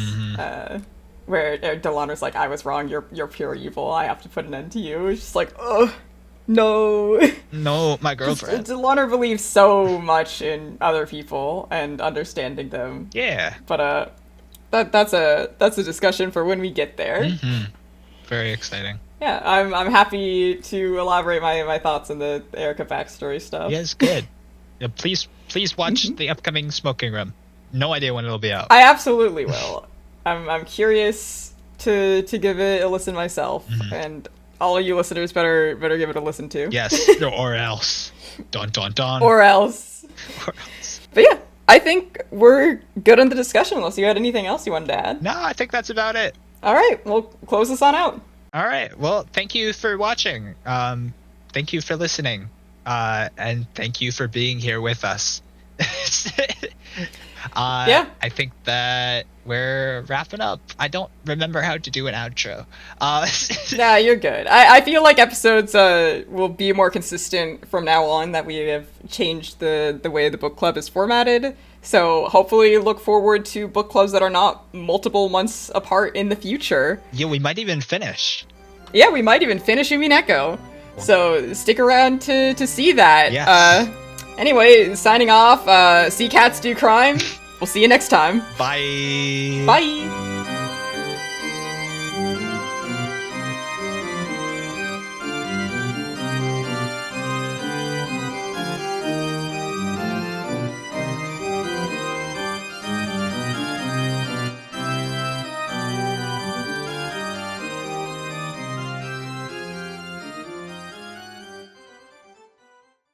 where Delhonor's like, I was wrong, you're pure evil, I have to put an end to you. It's just like, ugh, no. No, my girlfriend. Delhonor believes so much in other people and understanding them. Yeah. But that's a discussion for when we get there. Very exciting. Yeah, I'm happy to elaborate my thoughts on the Erica backstory stuff. Yes, good. Yeah, please watch the upcoming Smoking Room. No idea when it'll be out. I absolutely will. I'm curious to give it a listen myself, and all of you listeners better give it a listen too. Yes, or else. Dun dun dun. Or else. But yeah, I think we're good on the discussion unless you had anything else you wanted to add. No, I think that's about it. All right, we'll close this on out. All right. Well, thank you for watching. Thank you for listening. And thank you for being here with us. Yeah. I think that we're wrapping up. I don't remember how to do an outro. Nah, you're good. I feel like episodes will be more consistent from now on, that we have changed the way the book club is formatted. So hopefully look forward to book clubs that are not multiple months apart in the future. Yeah, we might even finish. Yeah, we might even finish Umineko. So stick around to see that. Yes. Anyway, signing off. See cats do crime. We'll see you next time. Bye. Bye.